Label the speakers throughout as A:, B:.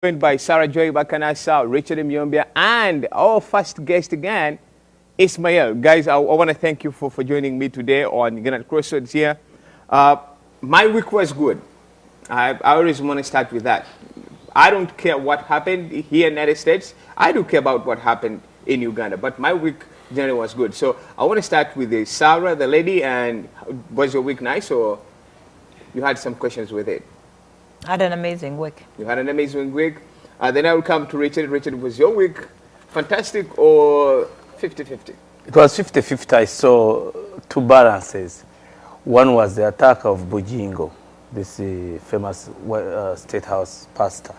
A: Joined by Sarah Joy Bakanasa, Richard Myombia, and our first guest again, Ismail. Guys, I want to thank you for joining me today on Uganda Crossroads here. My week was good. I always want to start with that. I don't care what happened here in the United States. I do care about what happened in Uganda, but my week generally was good. So I want to start with Sarah, the lady, and was your week nice or you had some questions with it?
B: I had an amazing week.
A: You had an amazing week. Then I will come to Richard. Richard, was your week fantastic or 50-50?
C: It was 50-50. I saw two balances. One was the attack of Bujingo, this famous State House pastor.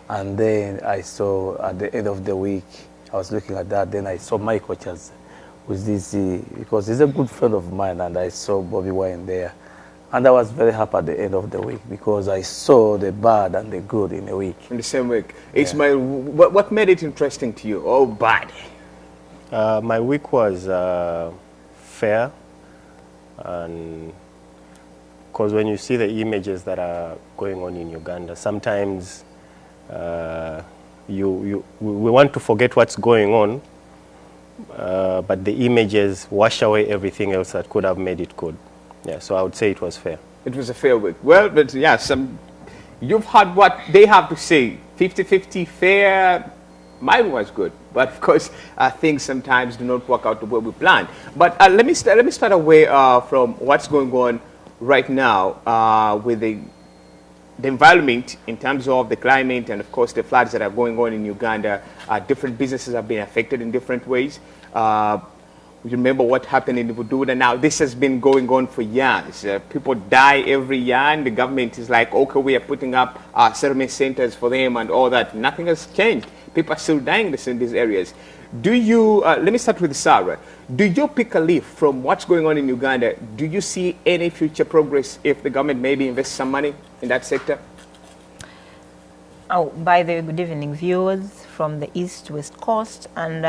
C: And then I saw at the end of the week, I was looking at that, then I saw Michael Chaz with this, because he's a good friend of mine, and I saw Bobby Wine there. And I was very happy at the end of the week because I saw the bad and the good in a week. In
A: the same week. Yeah. Ismail, what made it interesting to you? Oh, bad.
D: My week was fair, and because when you see the images that are going on in Uganda, sometimes we want to forget what's going on, but the images wash away everything else that could have made it good. Yeah, so I would say it was fair.
A: It was a fair week. Well, but yeah, you've heard what they have to say. 50-50 fair. Mine was good, but of course things sometimes do not work out the way we planned. But let me start away from what's going on right now with the environment in terms of the climate and of course the floods that are going on in Uganda. Different businesses have been affected in different ways. You remember what happened in Lubuurwa. Now this has been going on for years. People die every year, and the government is like, okay, we are putting up settlement centers for them and all that. Nothing has changed. People are still dying in these areas. Do you, let me start with Sarah. Do you pick a leaf from what's going on in Uganda? Do you see any future progress if the government maybe invests some money in that sector?
B: Oh, by the way, good evening, viewers from the east-west coast and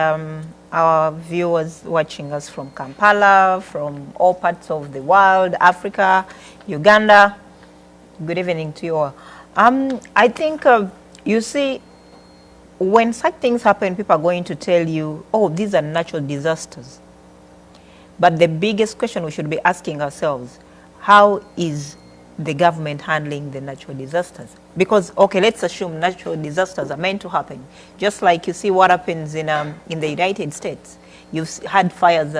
B: our viewers watching us from Kampala, from all parts of the world, Africa, Uganda. Good evening to you all. I think, you see, when such things happen, people are going to tell you, oh, these are natural disasters. But the biggest question we should be asking ourselves, how is the government handling the natural disasters? Because, okay, let's assume natural disasters are meant to happen. Just like you see what happens in the United States. You've had fires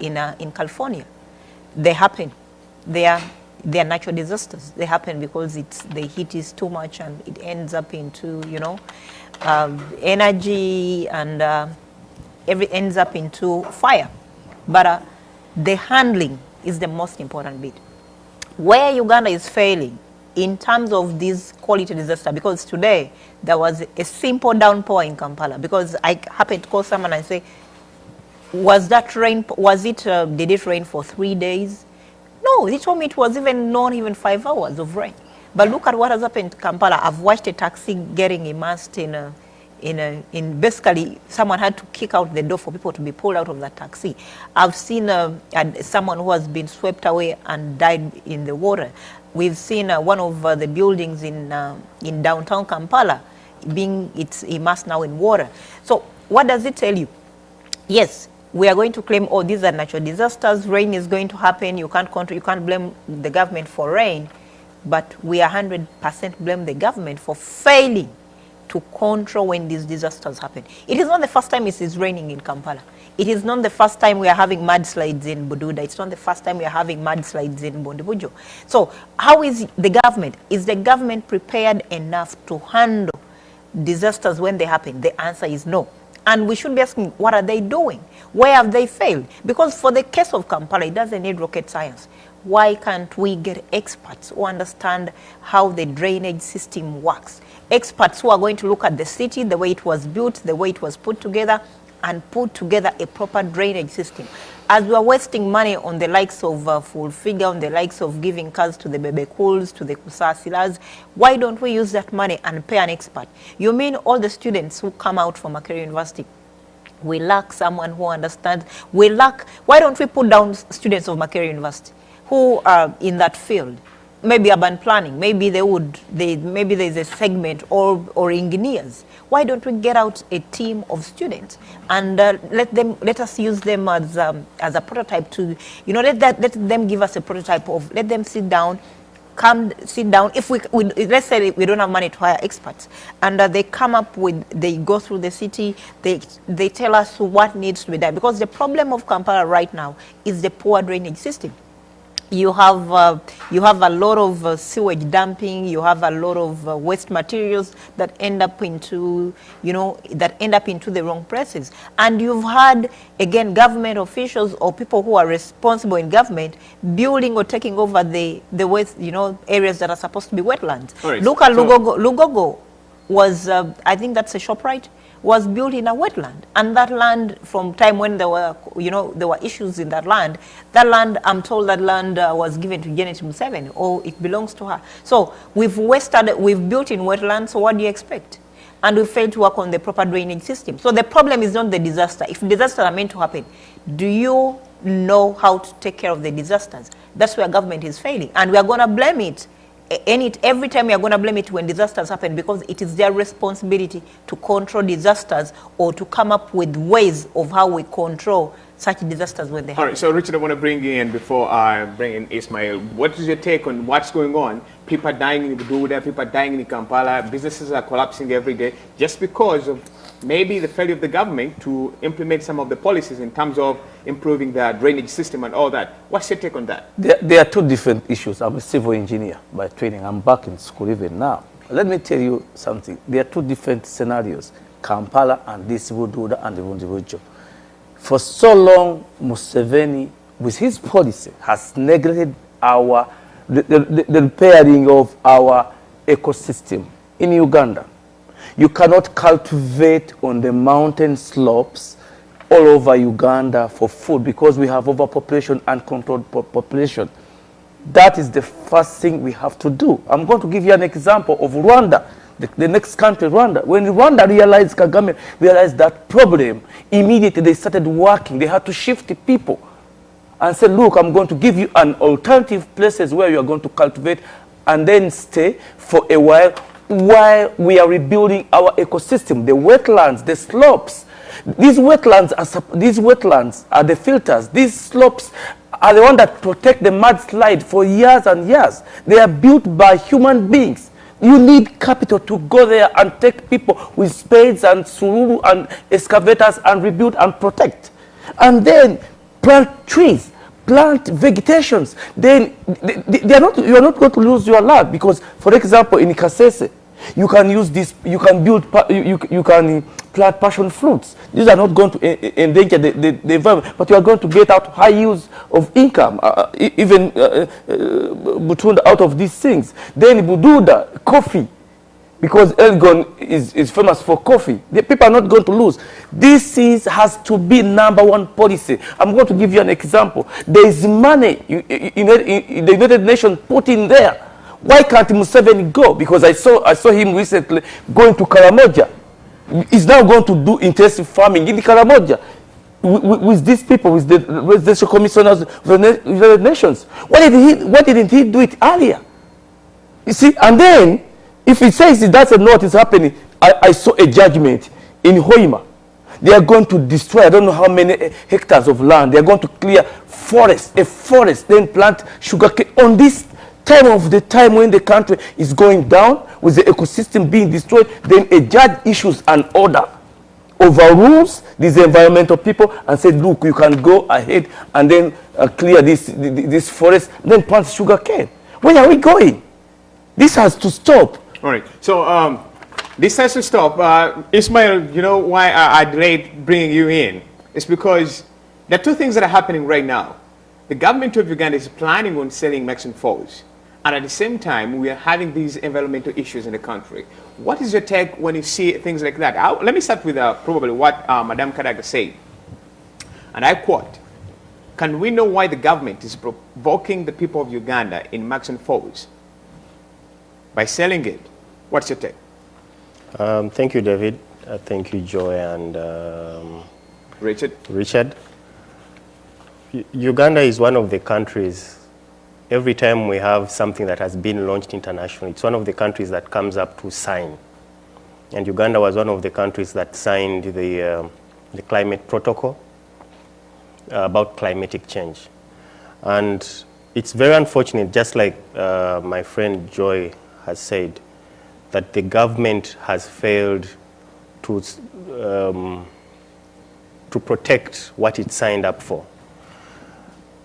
B: in California. They happen. They are natural disasters. They happen because the heat is too much and it ends up into, you know, energy and ends up into fire. But the handling is the most important bit. Where Uganda is failing in terms of this quality disaster, because today there was a simple downpour in Kampala, because I happened to call someone and say, was that rain, did it rain for 3 days? No, they told me it was not even 5 hours of rain. But look at what has happened to Kampala. I've watched a taxi getting immersed in basically someone had to kick out the door for people to be pulled out of that taxi. I've seen someone who has been swept away and died in the water. We've seen one of the buildings in downtown Kampala it's immersed now in water. So what does it tell you? Yes, we are going to claim, oh, these are natural disasters. Rain is going to happen. You can't blame the government for rain, but we 100% blame the government for failing to control when these disasters happen. It is not the first time it is raining in Kampala. It is not the first time we are having mudslides in Bududa. It's not the first time we are having mudslides in Bondibujo. So how is the government? Is the government prepared enough to handle disasters when they happen? The answer is no. And we should be asking, what are they doing? Where have they failed? Because for the case of Kampala, it doesn't need rocket science. Why can't we get experts who understand how the drainage system works? Experts who are going to look at the city, the way it was built, the way it was put together, and put together a proper drainage system. As we are wasting money on the likes of Full Figure, on the likes of giving cars to the Bebekuls, to the Kusasilas, why don't we use that money and pay an expert? You mean all the students who come out from Makerere University, we lack someone who understands, why don't we put down students of Makerere University who are in that field? maybe urban planning, maybe maybe there's a segment or engineers. Why don't we get out a team of students and let us use them as a prototype to, you know, let them give us a prototype of, let them sit down, sit down. If we let's say we don't have money to hire experts, and they come up with, they go through the city, they tell us what needs to be done, because the problem of Kampala right now is the poor drainage system. You have a lot of sewage dumping. You have a lot of waste materials that end up into, you know, the wrong places. And you've had, again, government officials or people who are responsible in government building or taking over the waste, you know, areas that are supposed to be wetlands.
A: Right.
B: Look at Lugogo was, I think that's a ShopRite, was built in a wetland, and that land, from time when there were, you know, there were issues in that land, I'm told that land was given to Janet Museveni, or it belongs to her. So we've built in wetlands, so what do you expect? And we failed to work on the proper drainage system. So the problem is not the disaster. If disasters are meant to happen, do you know how to take care of the disasters? That's where government is failing, and we are going to blame it. Every time we are going to blame it when disasters happen, because it is their responsibility to control disasters or to come up with ways of how we control such disasters when they happen.
A: All right, so Richard, I want to bring you in before I bring in Ismail. What is your take on what's going on? People are dying in Lubuurwa, people are dying in Kampala, businesses are collapsing every day just because of maybe the failure of the government to implement some of the policies in terms of improving the drainage system and all that. What's your take on that?
C: There are two different issues. I'm a civil engineer by training. I'm back in school even now. Let me tell you something. There are two different scenarios, Kampala and this Lubuurwa and the Lubuurwa. For so long, Museveni, with his policy, has neglected the repairing of our ecosystem in Uganda. You cannot cultivate on the mountain slopes all over Uganda for food because we have overpopulation and uncontrolled population. That is the first thing we have to do. I'm going to give you an example of Rwanda, the next country, Rwanda. When Rwanda realized, Kagame realized that problem, immediately they started working. They had to shift the people and say, look, I'm going to give you an alternative places where you are going to cultivate and then stay for a while we are rebuilding our ecosystem, the wetlands, the slopes. These wetlands are the filters. These slopes are the ones that protect the mudslide for years and years. They are built by human beings. You need capital to go there and take people with spades and sururu and excavators and rebuild and protect. And then plant trees, plant vegetations. Then you are not going to lose your land because, for example, in Kasese, you can use this, you can build, you can plant passion fruits. These are not going to endanger the environment, but you are going to get out high use of income, even out of these things. Then Bududa, coffee, because Elgon is famous for coffee. The people are not going to lose. This has to be #1 policy. I'm going to give you an example. There is money in the United Nations put in there. Why can't Museveni go? Because I saw him recently going to Karamoja. He's now going to do intensive farming in Karamoja with these people, with the residential commissioners of the United Nations. Why didn't he do it earlier? You see, and then if he says he doesn't know what is happening, I saw a judgment in Hoima. They are going to destroy, I don't know how many hectares of land. They are going to clear a forest, then plant sugarcane on this time when the country is going down, with the ecosystem being destroyed. Then a judge issues an order, overrules these environmental people and said, look, you can go ahead and then clear this forest, then plant sugarcane. Where are we going? This has to stop.
A: All right. So this has to stop. Ismail, you know why I delayed bringing you in? It's because there are two things that are happening right now. The government of Uganda is planning on selling Mexican Falls. And at the same time, we are having these environmental issues in the country. What is your take when you see things like that? Let me start with probably what Madame Kadaga said. And I quote, can we know why the government is provoking the people of Uganda in Mexican Falls by selling it? What's your take?
D: Thank you, David. Thank you, Joy and
A: Richard.
D: Uganda is one of the countries every time we have something that has been launched internationally, it's one of the countries that comes up to sign. And Uganda was one of the countries that signed the climate protocol about climatic change. And it's very unfortunate, just like my friend Joy has said, that the government has failed to protect what it signed up for.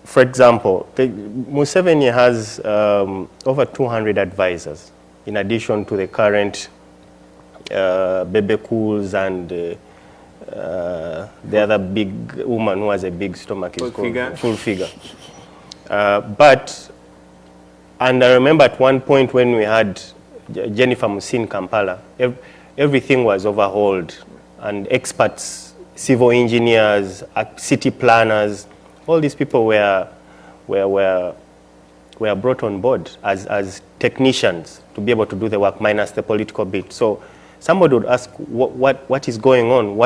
D: For example, Museveni has over 200 advisors, in addition to the current Bebe Cools and the other big woman who has a big stomach is called Full Figure. And I remember at one point when we had Jennifer Musin Kampala, everything was overhauled, and experts, civil engineers, city planners, all these people were brought on board as technicians to be able to do the work minus the political bit. So somebody would ask, what is going on?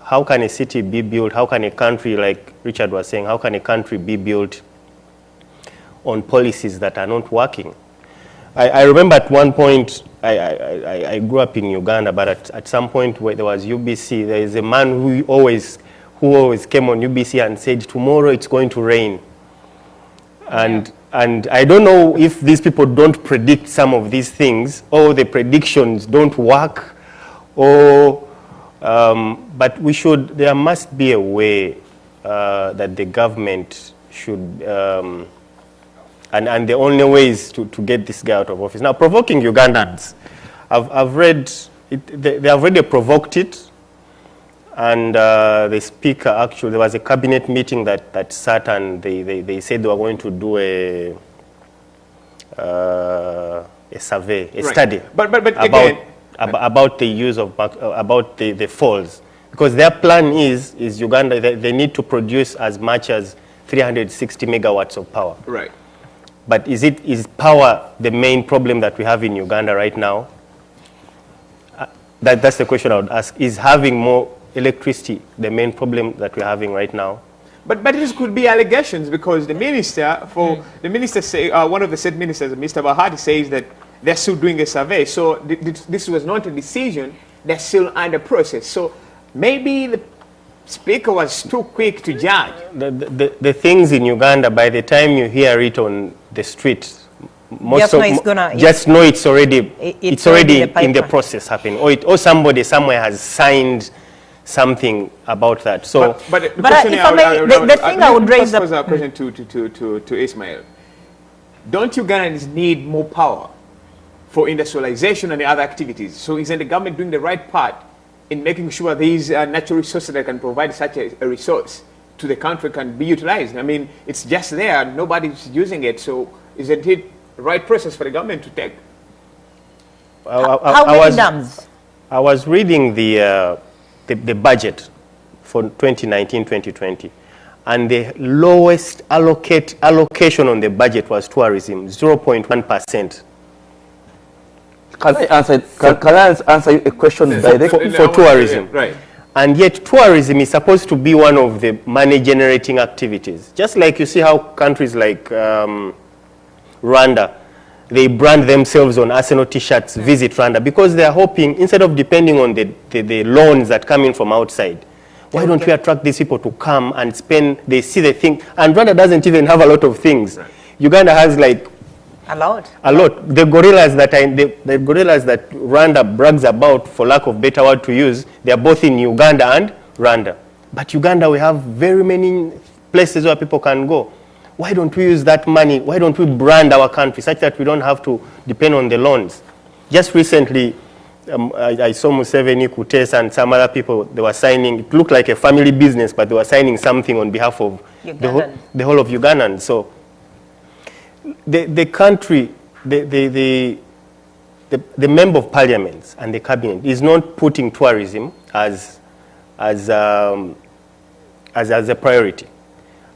D: How can a city be built? How can a country, like Richard was saying, how can a country be built on policies that are not working? I remember at one point, I grew up in Uganda, but at some point where there was UBC, there is a man who always came on UBC and said, tomorrow it's going to rain. And I don't know if these people don't predict some of these things, or the predictions don't work, or, but there must be a way that the government should, and the only way is to get this guy out of office. Now, provoking Ugandans, I've read, they have already provoked it. And the speaker, actually, there was a cabinet meeting that sat, and they said they were going to do a survey, a study about the use of, about the falls. Because their plan is Uganda, they need to produce as much as 360 megawatts of power.
A: Right.
D: But is power the main problem that we have in Uganda right now? That's the question I would ask. Is having more electricity the main problem that we're having right now?
A: But this could be allegations, because the minister, one of the state ministers, Mr. Bahati, says that they're still doing a survey. So this was not a decision. They're still under process. So maybe the speaker was too quick to judge.
D: The things in Uganda, by the time you hear it on the street, just know it's already in the process happening, or somebody somewhere has signed something about that. So,
B: but if I may, the thing I would raise
A: a question to Ismail. Don't Ugandans need more power for industrialization and the other activities? So isn't the government doing the right part in making sure these natural resources that can provide such a resource to the country can be utilized? I mean, it's just there, nobody's using it. So isn't it the right process for the government to take?
B: How many dams?
D: I was reading the budget for 2019-2020, and the lowest allocation on the budget was tourism, 0.1%.
C: Can I answer you a question directly?
D: For tourism.
A: Right.
D: And yet tourism is supposed to be one of the money generating activities. Just like you see how countries like Rwanda, they brand themselves on Arsenal t-shirts, visit Rwanda, because they are hoping, instead of depending on the loans that come in from outside, why don't we attract these people to come and spend, they see the thing, and Rwanda doesn't even have a lot of things. Right. Uganda has like
B: a lot.
D: The gorillas that Rwanda brags about, for lack of better word to use, they are both in Uganda and Rwanda. But Uganda, we have very many places where people can go. Why don't we use that money? Why don't we brand our country such that we don't have to depend on the loans? Just recently, I saw Museveni, Kutesa, and some other people, they were signing, it looked like a family business, but they were signing something on behalf of the whole of Ugandans. So the country, the member of parliament and the cabinet is not putting tourism as a priority.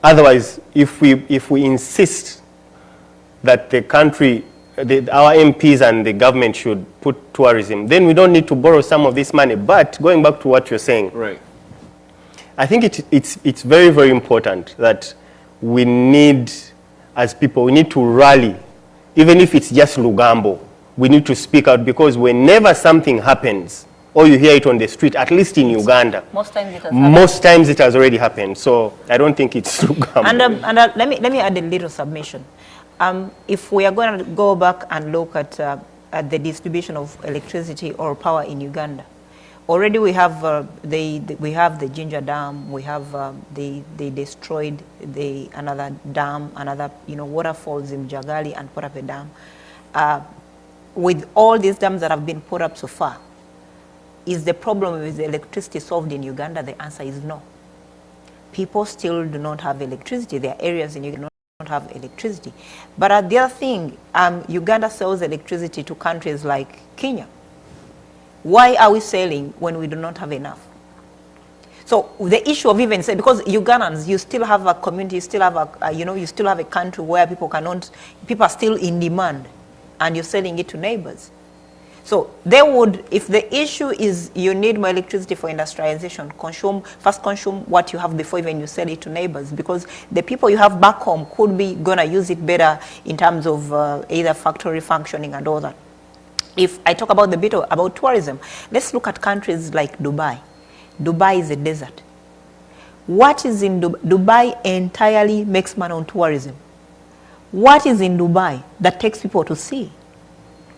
D: Otherwise, if we insist that the country, our MPs and the government should put tourism, then we don't need to borrow some of this money. But going back to what you're saying,
A: right,
D: I think it's very, very important that we need as people, we need to rally. Even if it's just Lugambo, we need to speak out, because whenever something happens, or you hear it on the street, at least in Uganda,
B: Most times it has
D: most times it has already happened. So I don't think it's Lugambo.
B: And let me add a little submission. If we are going to go back and look at the distribution of electricity or power in Uganda, already we have we have the Ginger Dam. We have they destroyed another dam, another waterfalls in Jagali and Porape Dam. With all these dams that have been put up so far, is the problem with the electricity solved in Uganda? The answer is no. People still do not have electricity. There are areas in Uganda that don't have electricity. But the other thing, Uganda sells electricity to countries like Kenya. Why are we selling when we do not have enough? So the issue of even saying, because Ugandans, you still have a community, you still have you still have a country where people are still in demand, and you're selling it to neighbors. So they would, if the issue is you need more electricity for industrialization, first consume what you have before even you sell it to neighbors, because the people you have back home could be gonna use it better in terms of either factory functioning and all that. If I talk about about tourism, let's look at countries like Dubai. Dubai is a desert. What is in Dubai entirely makes money on tourism. What is in Dubai that takes people to see?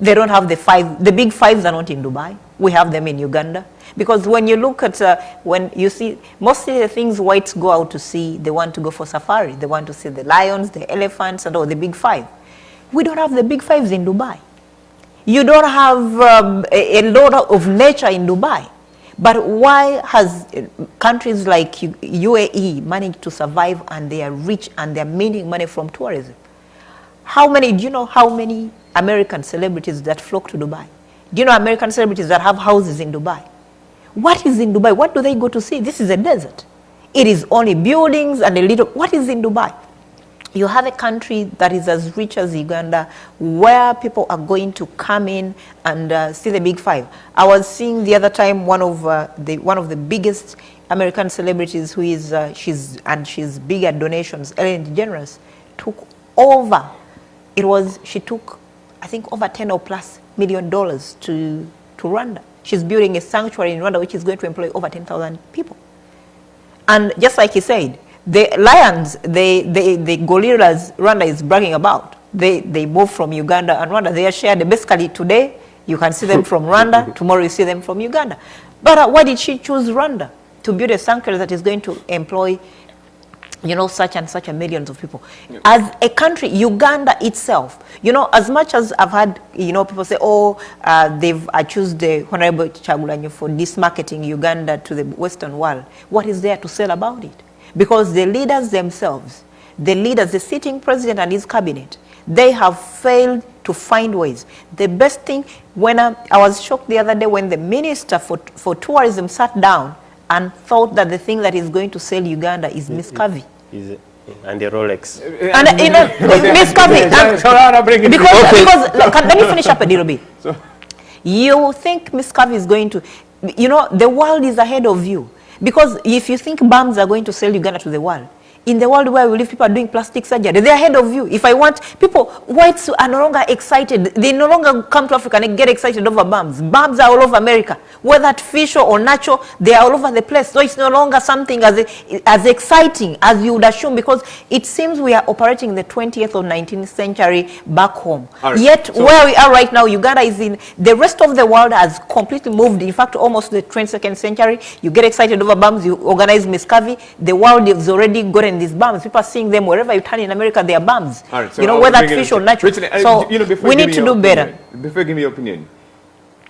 B: They don't have the big fives are not in Dubai. We have them in Uganda. Because when you look at, when you see, mostly the things whites go out to see, they want to go for safari. They want to see the lions, the elephants, and all the big five. We don't have the big fives in Dubai. You don't have a lot of nature in Dubai. But why has countries like UAE managed to survive, and they are rich and they are making money from tourism? Do you know how many American celebrities that flock to Dubai? Do you know American celebrities that have houses in Dubai? What is in Dubai? What do they go to see? This is a desert. It is only buildings and a little. What is in Dubai? You have a country that is as rich as Uganda, where people are going to come in and see the big five. I was seeing the other time one of the biggest American celebrities, who is she's big at donations, Ellen DeGeneres, took over. She took, I think, over $10 or plus million to Rwanda. She's building a sanctuary in Rwanda, which is going to employ over 10,000 people. And just like he said, the lions, the gorillas Rwanda is bragging about, they move from Uganda and Rwanda. They are shared. Basically, today you can see them from Rwanda, tomorrow you see them from Uganda. But why did she choose Rwanda to build a sanctuary that is going to employ such and such millions of people? Yeah. As a country, Uganda itself, as much as I've had, people say, they've accused the Honorable Chagulanyi for dismarketing Uganda to the Western world. What is there to sell about it? Because the leaders themselves, the sitting president and his cabinet, they have failed to find ways. The best thing, when I was shocked the other day when the minister for tourism sat down and thought that the thing that is going to sell Uganda is Miss Covey.
D: And the Rolex.
B: And Miss Covey. Because let me finish up a little bit. You think Miss Covey is going to, the world is ahead of you. Because if you think bombs are going to sell Uganda to the world, in the world where we live, people are doing plastic surgery. They're ahead of you. If I want, whites are no longer excited. They no longer come to Africa and get excited over bombs. Bombs are all over America. Whether artificial or natural, they are all over the place. So it's no longer something as exciting as you would assume, because it seems we are operating in the 20th or 19th century back home. Right. Yet where we are right now, Uganda is in, the rest of the world has completely moved. In fact, almost the 22nd century. You get excited over bombs, you organize Miss Covey. The world is already gotten these bombs. People are seeing them wherever you turn in America. They are bombs. Right, so whether artificial or natural. So we need to do better.
A: Before you give me your opinion,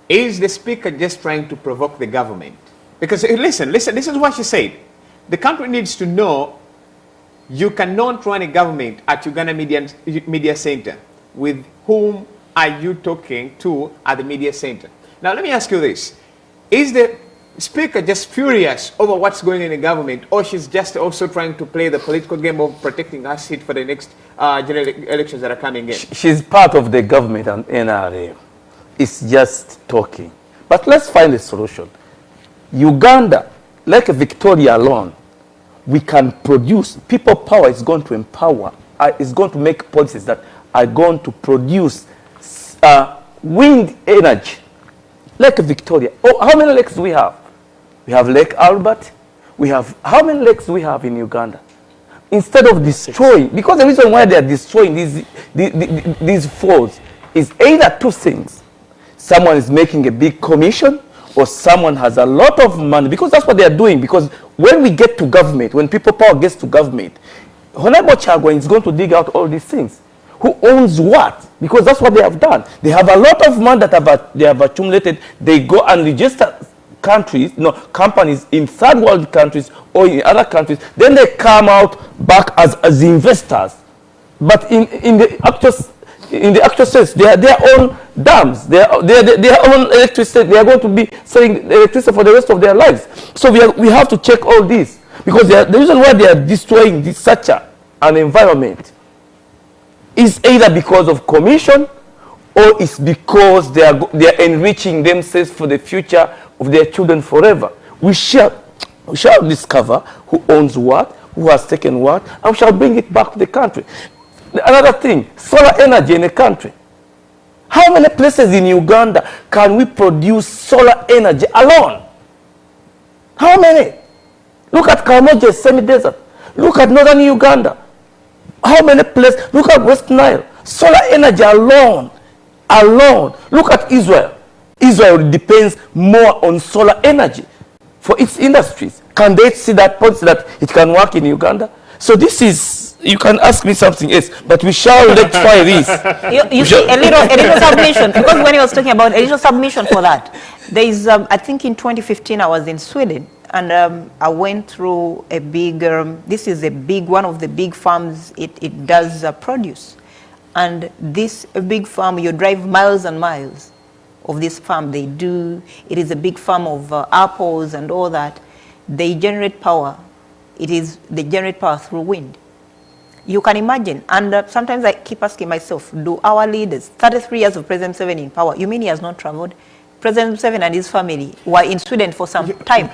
A: is the speaker just trying to provoke the government? Because listen, this is what she said. The country needs to know you cannot run a government at Uganda Media Center. With whom are you talking to at the media center? Now let me ask you this. Is the speaker just furious over what's going on in the government, or she's just also trying to play the political game of protecting her seat for the next general elections that are coming in?
C: She's part of the government and NRA. It's just talking. But let's find a solution. Uganda, like Victoria alone, we can produce. People power is going to empower is going to make policies that are going to produce wind energy. Lake Victoria. Oh, how many lakes do we have? We have Lake Albert. We have, how many lakes do we have in Uganda? Instead of destroying, because the reason why they are destroying these falls is either two things. Someone is making a big commission, or someone has a lot of money, because that's what they are doing. Because when we get to government, when people power gets to government, Honorable Chagwa is going to dig out all these things. Who owns what? Because that's what they have done. They have a lot of money that they have accumulated. They go and register companies in third world countries or in other countries. Then they come out back as investors. But in the actual sense, they are their own dams, their own electricity. They are going to be selling electricity for the rest of their lives. So we have to check all this, because the reason why they are destroying such an environment is either because of commission, or it's because they are enriching themselves for the future of their children forever. We shall discover who owns what, who has taken what, and we shall bring it back to the country. Another thing, solar energy in a country. How many places in Uganda can we produce solar energy alone? How many? Look at Kamoje semi-desert. Look at northern Uganda. How many places? Look at West Nile. Solar energy alone. Look at Israel. Israel depends more on solar energy for its industries. Can they see that policy that it can work in Uganda? So this is, you can ask me something else, but we shall rectify this.
B: You see, a little submission, because when he was talking about a little submission for that, there is, I think in 2015 I was in Sweden, and I went through a big, this is a big, one of the big farms it does produce. And this big farm, you drive miles and miles of this farm. It is a big farm of apples and all that. They generate power. They generate power through wind. You can imagine, and sometimes I keep asking myself, do our leaders, 33 years of President Museveni in power, you mean he has not traveled? President Museveni and his family were in Sweden for some time.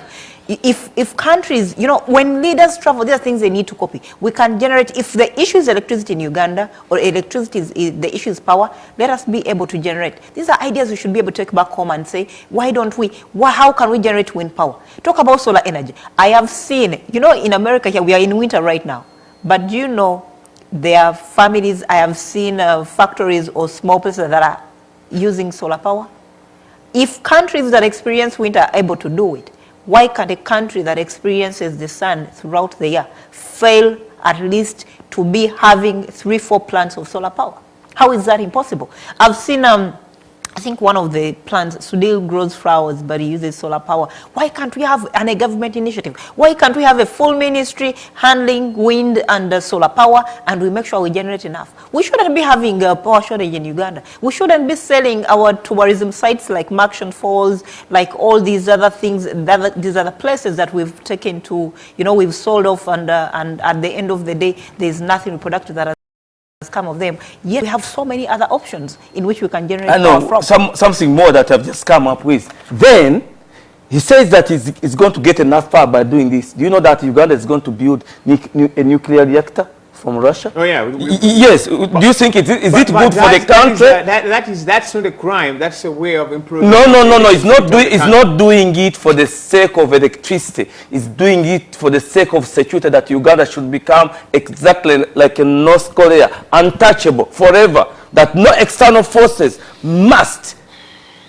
B: If countries, when leaders travel, there are things they need to copy. We can generate, if the issue is electricity in Uganda, or electricity is the issue is power, let us be able to generate. These are ideas we should be able to take back home and say, why don't we, how can we generate wind power? Talk about solar energy. I have seen, in America here, we are in winter right now. But do you know, there are families, I have seen factories or small places that are using solar power. If countries that experience winter are able to do it, why can't a country that experiences the sun throughout the year fail at least to be having 3-4 plants of solar power? How is that impossible? I've seen, I think one of the plants, Sudil grows flowers, but he uses solar power. Why can't we have a government initiative? Why can't we have a full ministry handling wind and solar power, and we make sure we generate enough? We shouldn't be having a power shortage in Uganda. We shouldn't be selling our tourism sites like Markshan Falls, like all these other things, these other places that we've taken to, we've sold off, and at the end of the day, there's nothing productive that has come of them. Yet we have so many other options in which we can generate power from.
C: Something more that I've just come up with. Then he says that he's going to get enough power by doing this. Do you know that Uganda is going to build a nuclear reactor from Russia?
A: Oh yeah.
C: Yes. Do you think is it good for the country?
A: That's not a crime. That's a way of improving.
C: No. It's not doing it for the sake of electricity. It's doing it for the sake of security, that Uganda should become exactly like a North Korea, untouchable forever. That no external forces must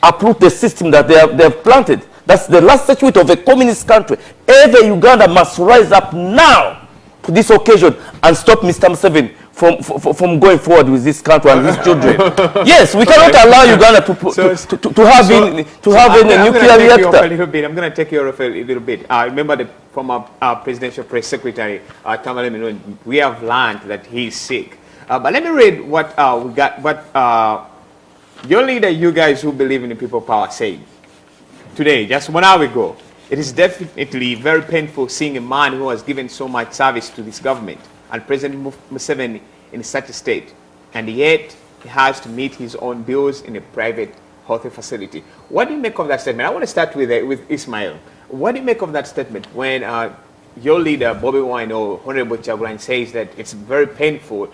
C: uproot the system that they have planted. That's the last statute of a communist country. Every Uganda must rise up now to this occasion and stop Mr. Museveni from going forward with this country and his children. Yes, we cannot allow Uganda to have a nuclear reactor.
A: I'm going to take you off a little bit. I remember from our presidential press secretary, Tamalemi, we have learned that he's sick. But let me read what we got. What your leader, you guys who believe in the people power, said today, just 1 hour ago. It is definitely very painful seeing a man who has given so much service to this government and President Museveni in such a state, and yet he has to meet his own bills in a private hotel facility. What do you make of that statement? I want to start with Ismail. What do you make of that statement when your leader, Bobby Wine or Honorable Chagulanyi, says that it's very painful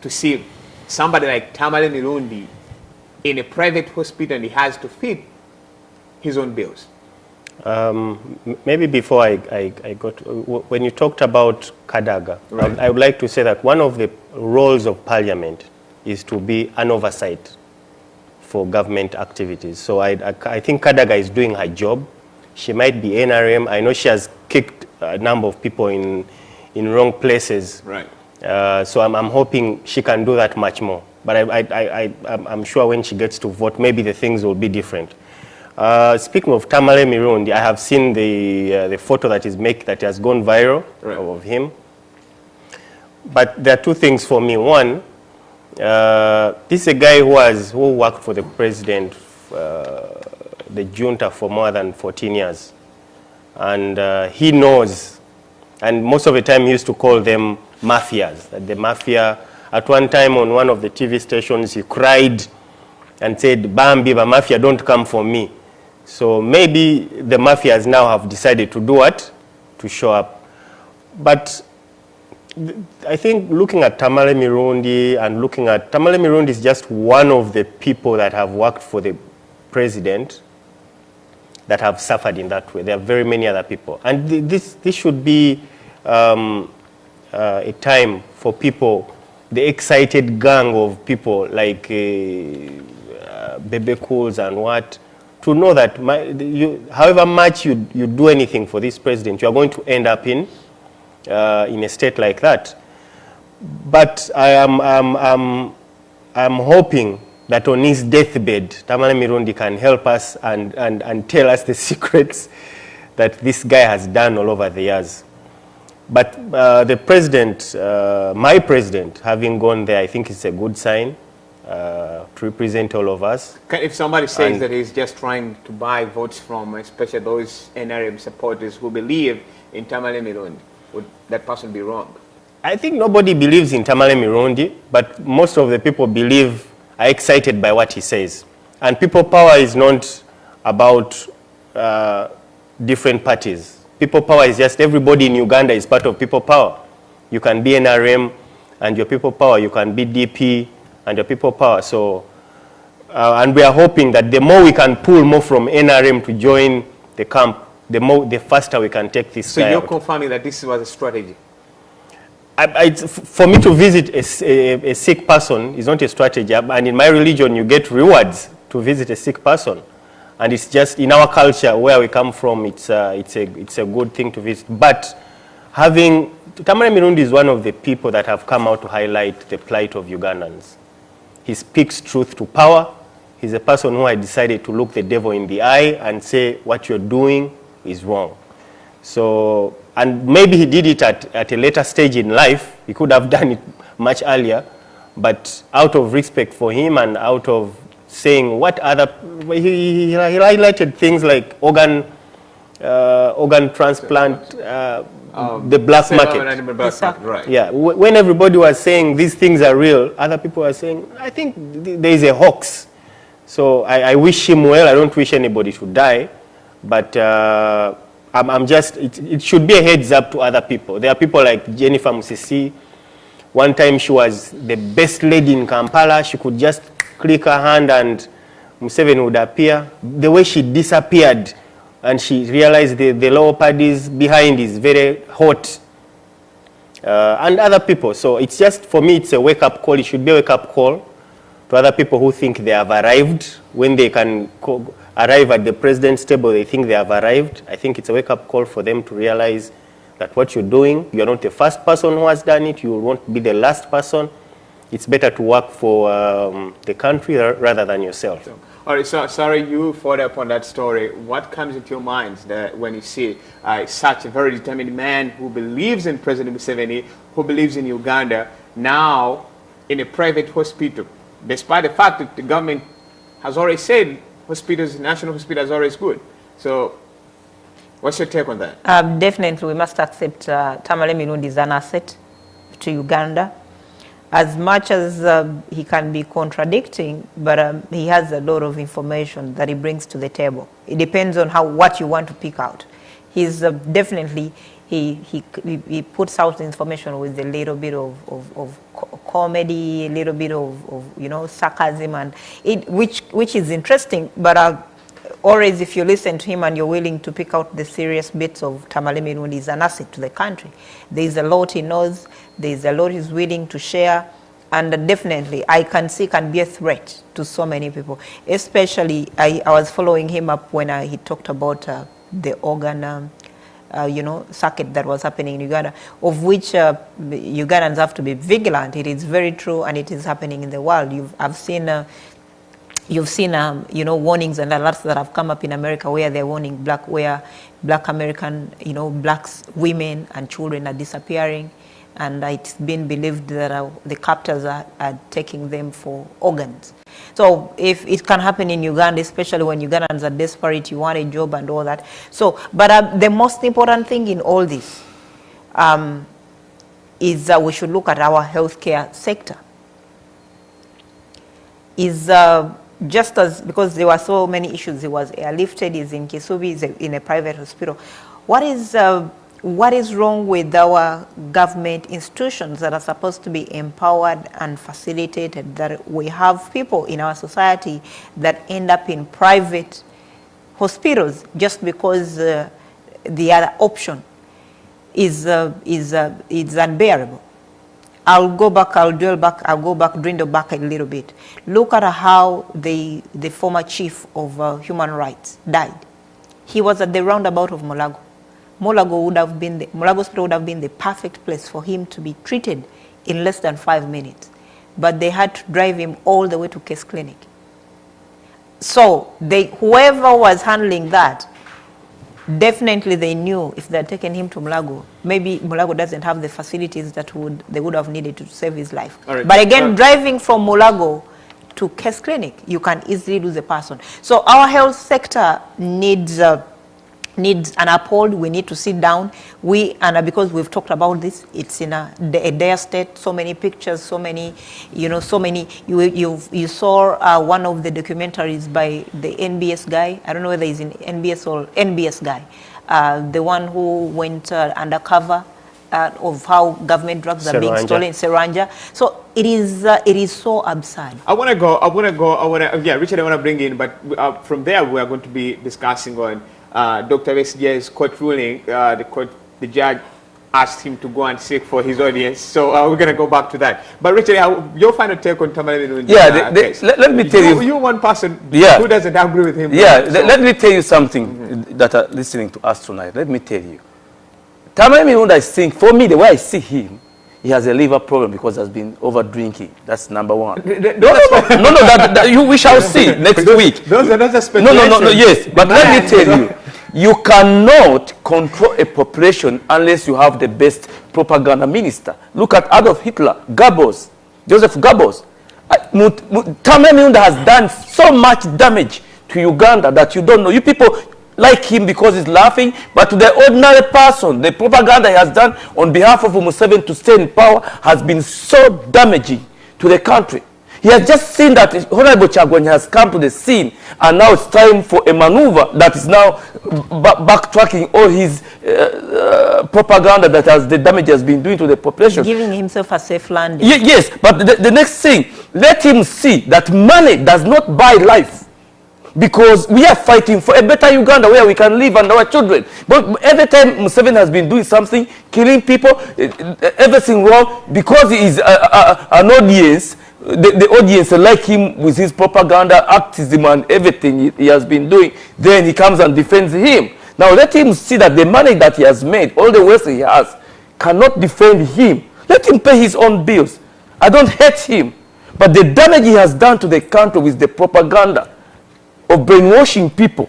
A: to see somebody like Tamale Mirundi in a private hospital and he has to feed his own bills?
D: Maybe before I got, when you talked about Kadaga,
A: Right.
D: I would like to say that one of the roles of Parliament is to be an oversight for government activities. So I think Kadaga is doing her job. She might be NRM. I know she has kicked a number of people in wrong places.
A: Right.
D: So I'm hoping she can do that much more. But I'm sure when she gets to vote, maybe the things will be different. Speaking of Tamale Mirundi, I have seen the photo that has gone viral of him. But there are two things for me. One, this is a guy who worked for the president, the junta, for more than 14 years. And he knows, and most of the time he used to call them mafias. That the mafia, at one time on one of the TV stations, he cried and said, "Bambi, the mafia don't come for me." So maybe the mafias now have decided to do what? To show up. But I think looking at Tamale Mirundi Tamale Mirundi is just one of the people that have worked for the president that have suffered in that way. There are very many other people. And this should be a time for people, the excited gang of people like Bebe Cools and what, to know that however much you do anything for this president, you are going to end up in a state like that. But I'm hoping that on his deathbed, Tamale Mirundi can help us and tell us the secrets that this guy has done all over the years. But the president, my president, having gone there, I think it's a good sign to represent all of us.
A: If somebody says that he's just trying to buy votes from, especially those NRM supporters who believe in Tamale Mirundi, would that person be wrong?
D: I think nobody believes in Tamale Mirundi, but most of the people are excited by what he says. And people power is not about different parties. People power is just everybody in Uganda is part of people power. You can be NRM and your people power. You can be DP and your people power. So, and we are hoping that the more we can pull more from NRM to join the camp, the faster we can take this.
A: So you're confirming that this was a strategy?
D: For me to visit a sick person is not a strategy. And in my religion, you get rewards to visit a sick person. And it's just in our culture where we come from, it's a good thing to visit. But Tamale Mirundi is one of the people that have come out to highlight the plight of Ugandans. He speaks truth to power. He's a person who had decided to look the devil in the eye and say what you're doing is wrong. So, and maybe he did it at a later stage in life. He could have done it much earlier. But out of respect for him and out of saying what other, he highlighted things like organ transplant, the black market.
A: Right.
D: Yeah, when everybody was saying these things are real, other people were saying, I think there is a hoax. So I wish him well. I don't wish anybody to die, but it should be a heads up to other people. There are people like Jennifer Musisi. One time she was the best lady in Kampala. She could just click her hand and Museveni would appear. The way she disappeared and she realized the lower parties behind is very hot. And other people. So it's just, for me, it's a wake-up call. It should be a wake-up call to other people who think they have arrived. When they can arrive at the president's table, they think they have arrived. I think it's a wake-up call for them to realize that what you're doing, you're not the first person who has done it. You won't be the last person. It's better to work for the country rather than yourself.
A: All right, so sorry, you followed up on that story. What comes into your mind that when you see such a very determined man who believes in President Museveni, who believes in Uganda, now in a private hospital, despite the fact that the government has already said hospitals, national hospitals are always good. So what's your take on that?
B: Definitely, we must accept Tamale Mirundi is an asset to Uganda. As much as he can be contradicting, but he has a lot of information that he brings to the table. It depends on what you want to pick out. He's definitely he puts out information with a little bit of comedy, a little bit of sarcasm, and which is interesting. But always, if you listen to him and you're willing to pick out the serious bits of Tamale Mirundi, he's an asset to the country. There's a lot he knows. There's a lot he's willing to share. And definitely, I can see can be a threat to so many people. Especially, I was following him up when he talked about the organ, circuit that was happening in Uganda, of which Ugandans have to be vigilant. It is very true, and it is happening in the world. You've seen warnings and alerts that have come up in America where they're warning black American, blacks, women and children are disappearing. And it's been believed that the captors are taking them for organs. So if it can happen in Uganda, especially when Ugandans are desperate, you want a job and all that. So, but the most important thing in all this is that we should look at our healthcare sector. Is just as, because there were so many issues, he was airlifted, he's in Kisubi, he's in a private hospital. What is wrong with our government institutions that are supposed to be empowered and facilitated, that we have people in our society that end up in private hospitals just because the other option is unbearable? I'll go back, dwindle back a little bit. Look at how the former chief of human rights died. He was at the roundabout of Mulago. Mulago Hospital would have been the perfect place for him to be treated in less than 5 minutes. But they had to drive him all the way to Case Clinic. So whoever was handling that, definitely they knew if they had taken him to Mulago, maybe Mulago doesn't have the facilities that they would have needed to save his life. Right. But again, driving from Mulago to Case Clinic, you can easily lose a person. So our health sector needs an uphold. We need to sit down. Because we've talked about this, it's in a dire state. So many pictures, so many. You saw one of the documentaries by the NBS guy. I don't know whether he's in NBS or NBS guy, the one who went undercover of how government drugs are being stolen in Seranja. So it is so absurd.
A: Yeah, Richard, I want to bring in, but from there we are going to be discussing on Dr. Besje's court ruling. The judge asked him to go and seek for his audience. So we're going to go back to that. But Richard, your final take on Tamale Mirundi?
C: Yeah, let me tell you.
A: You're one person who doesn't agree with him.
C: Yeah, let me tell you something that are listening to us tonight. Let me tell you. Tamale Mirundi, I think, for me, the way I see him, he has a liver problem because he has been over drinking. That's number one. We shall see next week.
A: Those are speculations.
C: No, yes. But let me tell you, you cannot control a population unless you have the best propaganda minister. Look at Adolf Hitler, Goebbels, Joseph Goebbels. Tamale Mirundi has done so much damage to Uganda that you don't know. You people like him because he's laughing, but to the ordinary person, the propaganda he has done on behalf of Museveni to stay in power has been so damaging to the country. He has just seen that Honorable Chagwanya has come to the scene, and now it's time for a maneuver that is now backtracking all his propaganda that the damage has been doing to the population.
B: Giving himself a safe landing.
C: Yes, but the next thing, let him see that money does not buy life. Because we are fighting for a better Uganda where we can live and our children. But every time Museveni has been doing something, killing people, everything wrong, because he is an audience, the audience like him with his propaganda, activism and everything he has been doing, then he comes and defends him. Now let him see that the money that he has made, all the wealth he has, cannot defend him. Let him pay his own bills. I don't hate him. But the damage he has done to the country with the propaganda of brainwashing people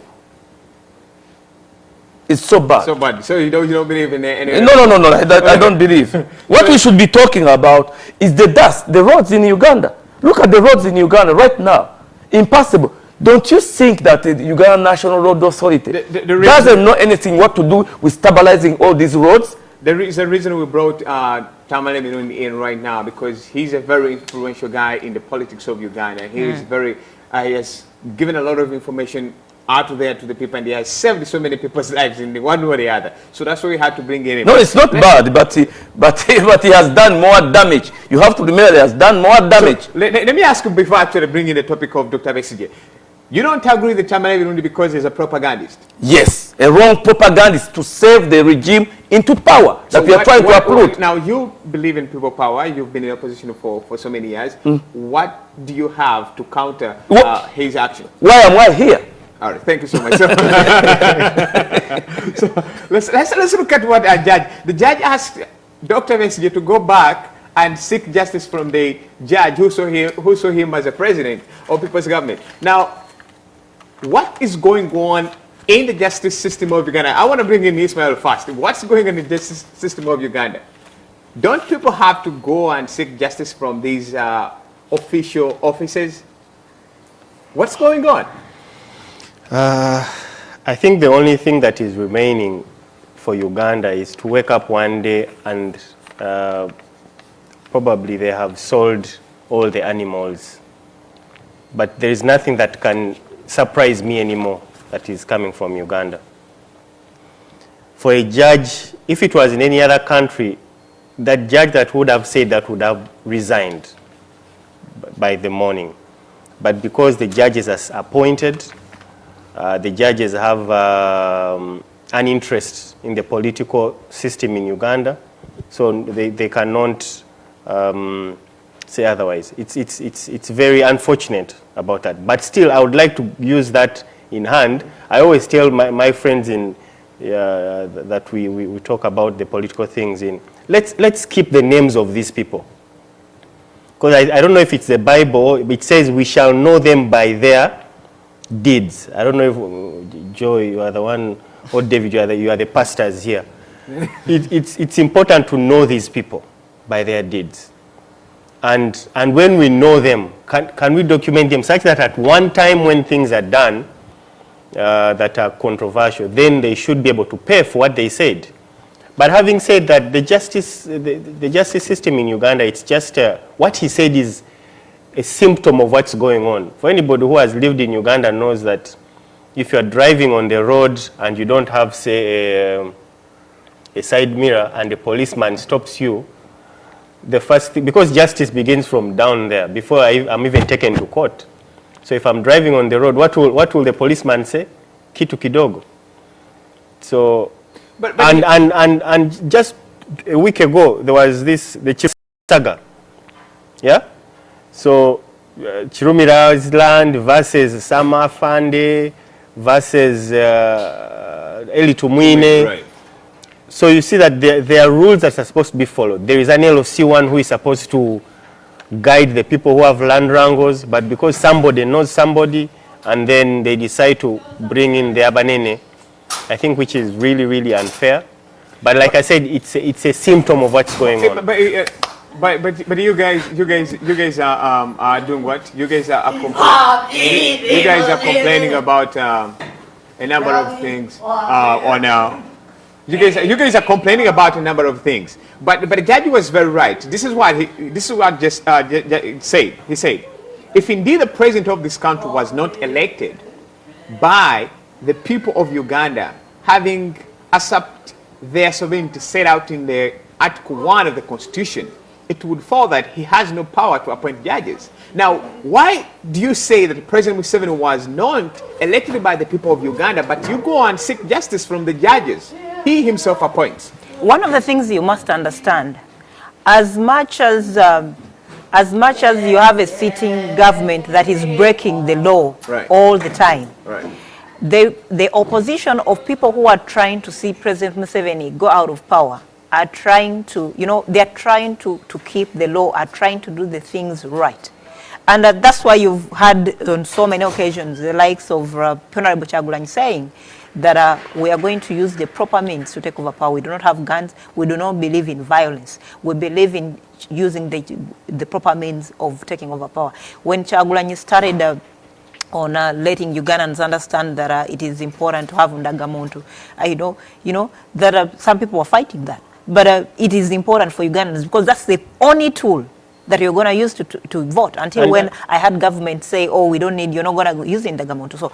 C: is so bad.
A: So bad. So you don't believe in any...
C: No, I don't believe. What we should be talking about is the dust, the roads in Uganda. Look at the roads in Uganda right now. Impossible. Don't you think that the Uganda National Road Authority doesn't know anything what to do with stabilizing all these roads?
A: There is a reason we brought Tamale Mirundi in right now, because he's a very influential guy in the politics of Uganda. He is very... he has given a lot of information out there to the people, and he has saved so many people's lives in one way or the other. So that's why we had to bring him in.
C: No, it's not bad, but he has done more damage. You have to remember he has done more damage.
A: So, let me ask you before I actually bring in the topic of Dr. Besigye. You don't agree with Chamalabi Rundi because he's a propagandist?
C: Yes, a wrong propagandist to save the regime into power that we are trying to uproot.
A: Now, you believe in people power. You've been in opposition for so many years. What do you have to counter his action?
C: Why am I here?
A: All right, thank you so much. So let's look at what the judge asked Dr. Besigye to go back and seek justice from the judge who saw him as a president of people's government. Now, what is going on in the justice system of Uganda? I want to bring in Ismail first. What's going on in the justice system of Uganda? Don't people have to go and seek justice from these official offices? What's going on?
D: I think the only thing that is remaining for Uganda is to wake up one day and probably they have sold all the animals. But there is nothing that can surprise me anymore that is coming from Uganda. For a judge, if it was in any other country, that judge that would have said that would have resigned by the morning. But because the judges are appointed, the judges have an interest in the political system in Uganda, so they cannot say otherwise. It's very unfortunate about that. But still, I would like to use that in hand. I always tell my friends in that we talk about the political things in. Let's keep the names of these people. Because I don't know if it's the Bible. It says we shall know them by their deeds. I don't know if Joe, you are the one, or David, you are the pastors here. It's important to know these people by their deeds. And when we know them, can we document them such that at one time when things are done that are controversial, then they should be able to pay for what they said. But having said that, the justice system in Uganda, it's just what he said is a symptom of what's going on. For anybody who has lived in Uganda knows that if you're driving on the road and you don't have, say, a side mirror and a policeman stops you, the first thing, because justice begins from down there, before I'm even taken to court. So if I'm driving on the road, what will the policeman say? Kitu kidogo. So, and just a week ago, there was the chief saga. Yeah? So, Chirumira's land versus Sama Fande versus Eli Tumwine. Right. So you see that there are rules that are supposed to be followed. There is an LOC1 who is supposed to guide the people who have land wrangles, but because somebody knows somebody, and then they decide to bring in the Abanene, I think, which is really, really unfair. But like I said, it's a symptom of what's going on.
A: But you guys are doing what? You guys are complaining about a number of things You guys are complaining about a number of things, but the judge was very right. This is what just said. He said, if indeed the president of this country was not elected by the people of Uganda, having accepted their sovereignty set out in the Article 1 of the Constitution, it would follow that he has no power to appoint judges. Now, why do you say that President Museveni was not elected by the people of Uganda, but you go and seek justice from the judges he himself appoints?
B: One of the things you must understand, as much as you have a sitting government that is breaking the law all the time, the opposition of people who are trying to see President Museveni go out of power are trying to, they are trying to keep the law, are trying to do the things right. And that's why you've had on so many occasions the likes of Honorable Kyagulanyi saying that we are going to use the proper means to take over power. We do not have guns. We do not believe in violence. We believe in using the proper means of taking over power. When Kyagulanyi started on letting Ugandans understand that it is important to have Ndagamuntu, that some people were fighting that. But it is important for Ugandans because that's the only tool that you're going to use to vote, until
D: And
B: when I had government say, oh, we don't need, you're not going to use in the government. So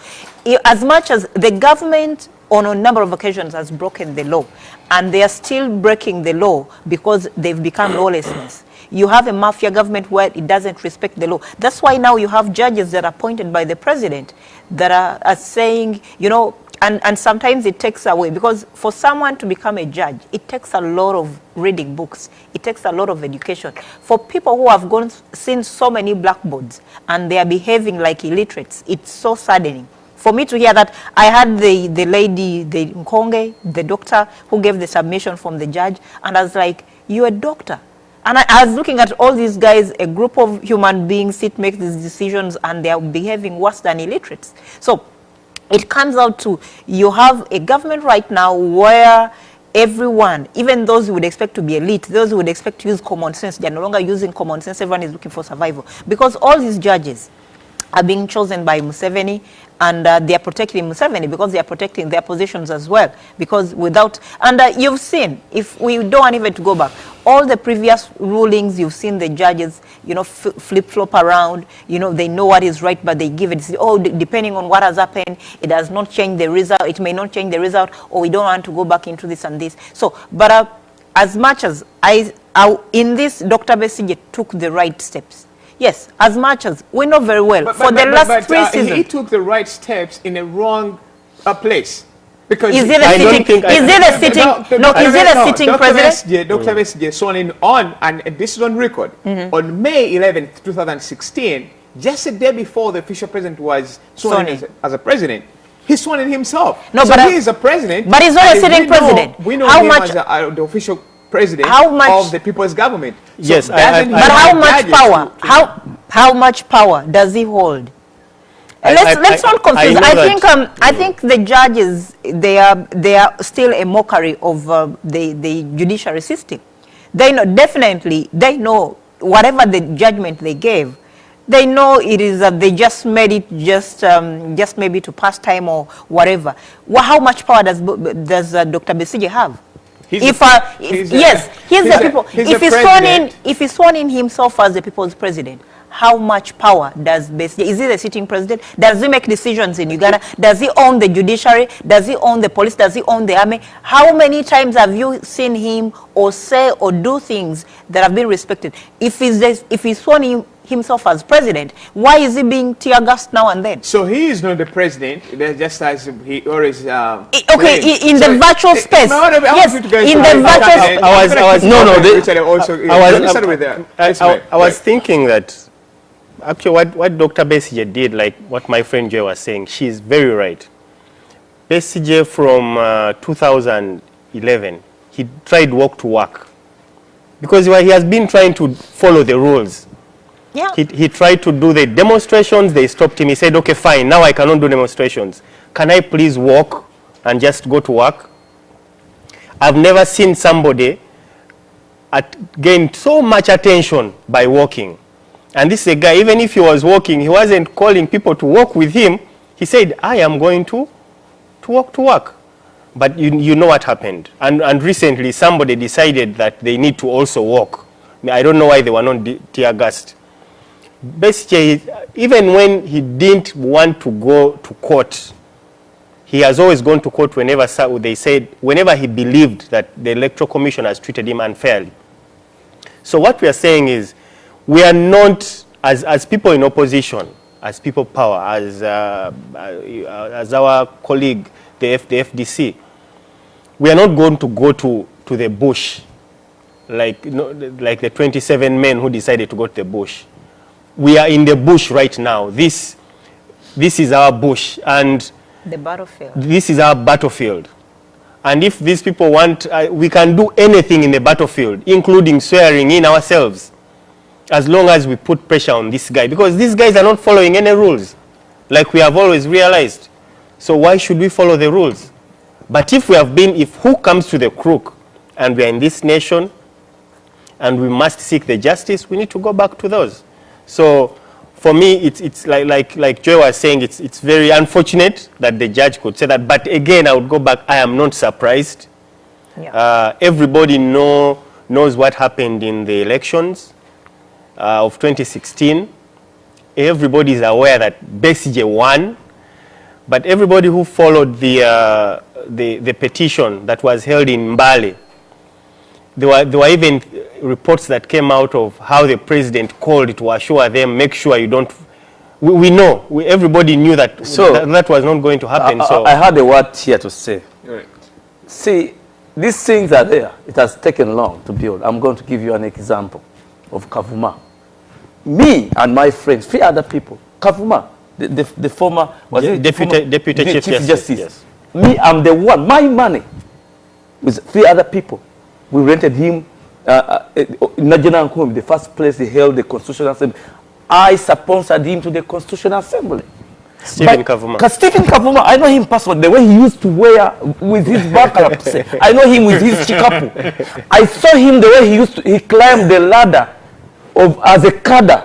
B: as much as the government on a number of occasions has broken the law, and they are still breaking the law because they've become lawlessness. You have a mafia government where it doesn't respect the law. That's why now you have judges that are appointed by the president that are saying, you know, and sometimes it takes away, because for someone to become a judge, it takes a lot of reading books. It takes a lot of education. For people who have seen so many blackboards and they are behaving like illiterates, it's so saddening. For me to hear that, I had the lady, the Nkonge, the doctor who gave the submission from the judge, and I was like, you're a doctor. And I was looking at all these guys, a group of human beings make these decisions, and they are behaving worse than illiterates. So it comes out to, you have a government right now where everyone, even those who would expect to be elite, those who would expect to use common sense, they're no longer using common sense. Everyone is looking for survival. Because all these judges are being chosen by Museveni, and they are protecting Museveni because they are protecting their positions as well. Because without, and you've seen, if we don't want even to go back, all the previous rulings, you've seen the judges, you know, flip-flop around, you know, they know what is right, but they give it, oh, depending on what has happened, it does not change the result, it may not change the result, or we don't want to go back into this and this. So, but as much as in this, Dr. Besigye took the right steps. Yes, as much as we know very well, for the last 3 seasons.
A: He took the right steps in a wrong place. Because
B: is it a sitting? Is it a sitting? No, is it a sitting president?
A: Dr. Besigye sworn in on, and this is on record, on May 11th, 2016, just a day before the official president was sworn in as a president. He sworn in himself.
B: No,
A: so
B: but
A: he is a president.
B: But he's not a sitting president.
A: We know him as the official president of the people's government. So
D: yes,
B: but how much power? How much power does he hold? Let's not confuse. I think the judges, they are still a mockery of the judiciary system. They know, definitely, they know whatever the judgment they gave, they know it is that they just made it just maybe to pass time or whatever. How much power does Dr. Besigye have? If he's sworn in himself as the people's president, how much power does Besigye? Is he the sitting president? Does he make decisions in Uganda? Does he own the judiciary? Does he own the police? Does he own the army? How many times have you seen him or say or do things that have been respected? If he's sworn in himself as president, why is he being tear gassed now and then? So
A: he is not the president, just as he always
B: in the virtual space. Yes, in the virtual
D: I was thinking that actually what Dr. Besigye did, like what my friend Joy was saying, she's very right. Besigye from 2011, he tried walk to work because he has been trying to follow the rules.
B: Yeah.
D: He tried to do the demonstrations, they stopped him. He said, okay, fine, now I cannot do demonstrations. Can I please walk and just go to work? I've never seen somebody gain so much attention by walking. And this is a guy, even if he was walking, he wasn't calling people to walk with him. He said, I am going to walk to work. But you know what happened. And recently somebody decided that they need to also walk. I don't know why they were not tear gassed. Basically, even when he didn't want to go to court, he has always gone to court whenever they said, whenever he believed that the Electoral Commission has treated him unfairly. So what we are saying is, we are not, as people in opposition, as people power, as our colleague, the FDC, we are not going to go to the bush, like the 27 men who decided to go to the bush. We are in the bush right now. This is our bush, and
B: the battlefield.
D: This is our battlefield. And if these people want, we can do anything in the battlefield, including swearing in ourselves, as long as we put pressure on this guy, because these guys are not following any rules, like we have always realized. So why should we follow the rules? But if who comes to the crook, and we are in this nation, and we must seek the justice, we need to go back to those. So for me, it's like Joy was saying, it's very unfortunate that the judge could say that. But again, I would go back, I am not surprised.
B: Yeah.
D: Everybody knows what happened in the elections. of 2016, everybody is aware that Besigye won, but everybody who followed the petition that was held in Mbale, there were even reports that came out of how the president called to assure them, make sure you don't. We know, everybody knew that that was not going to happen. So
C: I had a word here to say.
A: Right.
C: See, these things are there. It has taken long to build. I'm going to give you an example of Kavuma. Me and my friends, 3 other people. Kavuma, the former
D: Deputy Chief Justice.
C: Yes. Me, I'm the one. My money with 3 other people. We rented him Najana Nkumbi, the first place he held the Constitutional Assembly. I sponsored him to the Constitutional Assembly.
D: Stephen Kavuma.
C: Stephen Kavuma, I know him personally. The way he used to wear with his backpack. I know him with his chikapu. I saw him the way he climbed the ladder as a cadre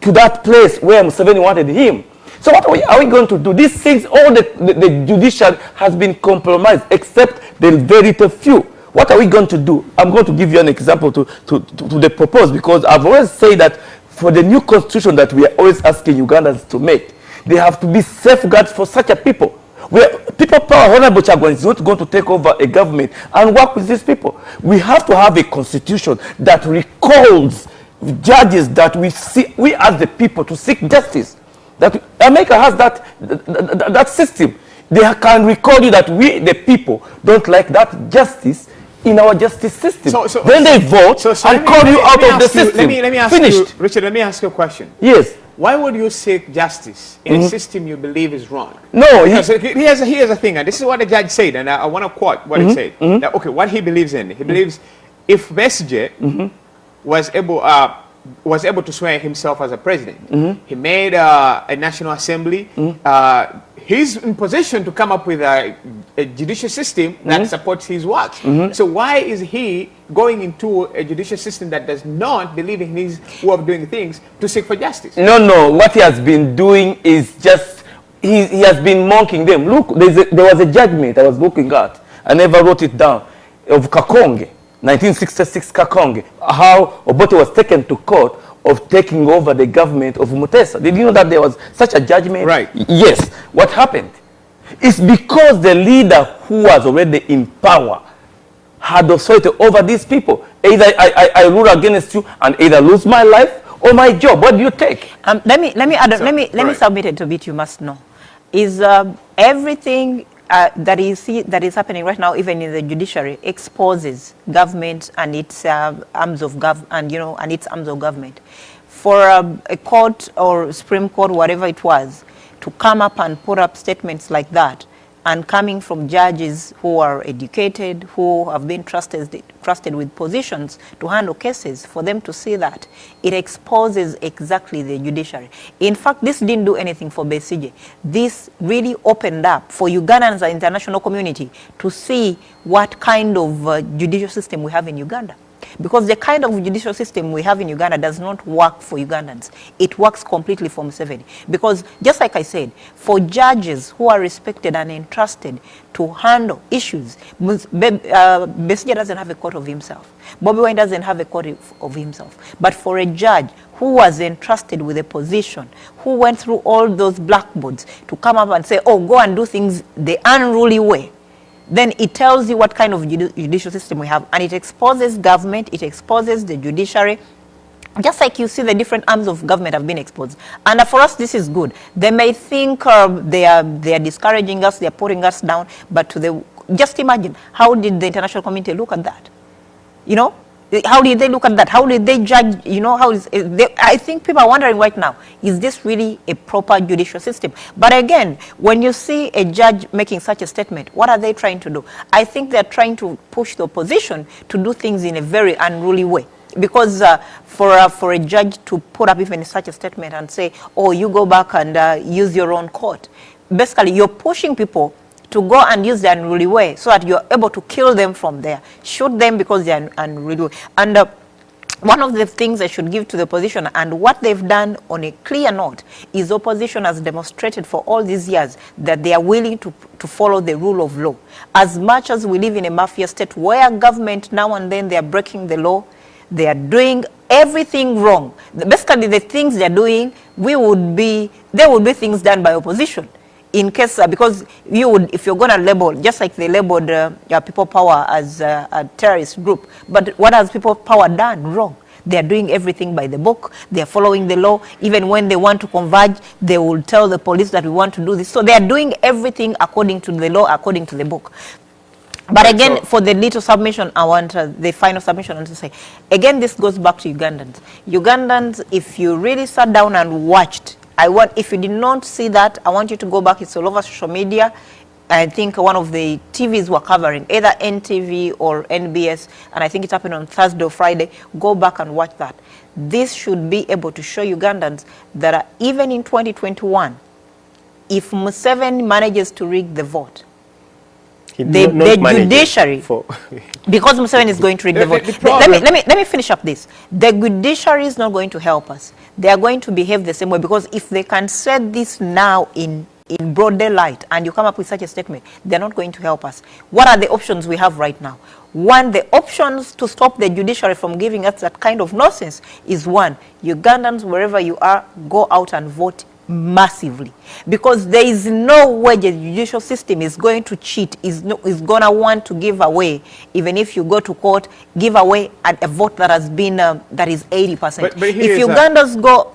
C: to that place where Museveni wanted him. So what are we going to do? These things, all the judiciary has been compromised except the very few. What are we going to do? I'm going to give you an example to the proposed, because I've always said that for the new constitution that we are always asking Ugandans to make, there have to be safeguards for such a people. Where people power, Honorable Chagwan is not going to take over a government and work with these people. We have to have a constitution that recalls judges that we as the people to seek justice. That America has that system. They can recall you that we, the people, don't like that justice in our justice system. Then they vote and call you out of the system.
A: Let me ask
C: Finished.
A: you, Richard, let me ask you a question.
C: Yes.
A: Why would you seek justice in a system you believe is wrong?
C: No.
A: Here's the thing, and this is what the judge said, and I want to quote what he said. That, okay, what he believes in. He believes if Besigye was able to swear himself as a president, he made a national assembly, he's in position to come up with a judicial system that supports his work. So why is he going into a judicial system that does not believe in his way of doing things to seek for justice?
C: No. What he has been doing is just, he has been mocking them. Look, there was a judgment I was looking at. I never wrote it down. Of Kakonge, 1966 Kakonge. How Obote was taken to court of taking over the government of Mutesa. Did you know that there was such a judgment?
A: Right.
C: Yes. What happened? It's because the leader who was already in power had authority over these people. Either I rule against you and either lose my life or my job. What do you take?
B: Let me submit it to bit. You must know is everything that is happening right now, even in the judiciary, exposes government and its arms of government. For a court or Supreme Court, whatever it was, to come up and put up statements like that, and coming from judges who are educated, who have been trusted with positions to handle cases, for them to see that, it exposes exactly the judiciary. In fact, this didn't do anything for Besigye. This really opened up for Ugandans and international community to see what kind of judicial system we have in Uganda. Because the kind of judicial system we have in Uganda does not work for Ugandans. It works completely for Museveni. Because just like I said, for judges who are respected and entrusted to handle issues, Besigye doesn't have a court of himself. Bobby Wine doesn't have a court of himself. But for a judge who was entrusted with a position, who went through all those blackboards to come up and say, oh, go and do things the unruly way, then it tells you what kind of judicial system we have, and it exposes government, it exposes the judiciary, just like you see the different arms of government have been exposed. And for us, this is good. They may think they are discouraging us, they are putting us down, but just imagine, how did the international community look at that? You know, how did they look at that? How did they judge? You know, I think people are wondering right now, is this really a proper judicial system? But again, when you see a judge making such a statement, what are they trying to do? I think they're trying to push the opposition to do things in a very unruly way. Because for a judge to put up even such a statement and say, oh, you go back and use your own court, basically you're pushing people to go and use the unruly way so that you're able to kill them from there, shoot them because they're unruly way. And one of the things I should give to the opposition, and what they've done on a clear note, is opposition has demonstrated for all these years that they are willing to follow the rule of law. As much as we live in a mafia state where government now and then they are breaking the law, they are doing everything wrong. Basically, the things they're doing, they would be things done by opposition. In case, because if you're going to label, just like they labeled People Power as a terrorist group, but what has People Power done wrong? They're doing everything by the book. They're following the law. Even when they want to converge, they will tell the police that we want to do this. So they're doing everything according to the law, according to the book. But again, for the little submission, I want the final submission, I want to say, again, this goes back to Ugandans. Ugandans, if you really sat down and watched, if you did not see that, I want you to go back. It's all over social media. I think one of the TVs were covering, either NTV or NBS, and I think it happened on Thursday or Friday. Go back and watch that. This should be able to show Ugandans that even in 2021, if Museveni manages to rig the vote, the judiciary, because Museveni is going to rig the vote. Let me finish up this. The judiciary is not going to help us. They are going to behave the same way, because if they can set this now in broad daylight and you come up with such a statement, they're not going to help us. What are the options we have right now? One, the options to stop the judiciary from giving us that kind of nonsense is one, Ugandans, wherever you are, go out and vote massively, because there is no way the judicial system is going to cheat, is going to want to give away, even if you go to court, give away a vote that has been that is 80%. But if Ugandans go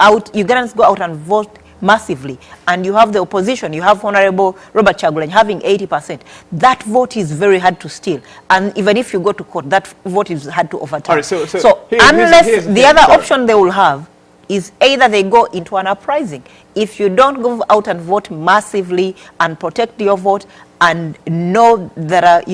B: out and vote massively, and you have the opposition, you have Honorable Robert Kyagulanyi having 80%, that vote is very hard to steal, and even if you go to court, that vote is hard to overturn. Right, so unless the other option they will have is either they go into an uprising. If you don't go out and vote massively and protect your vote and know that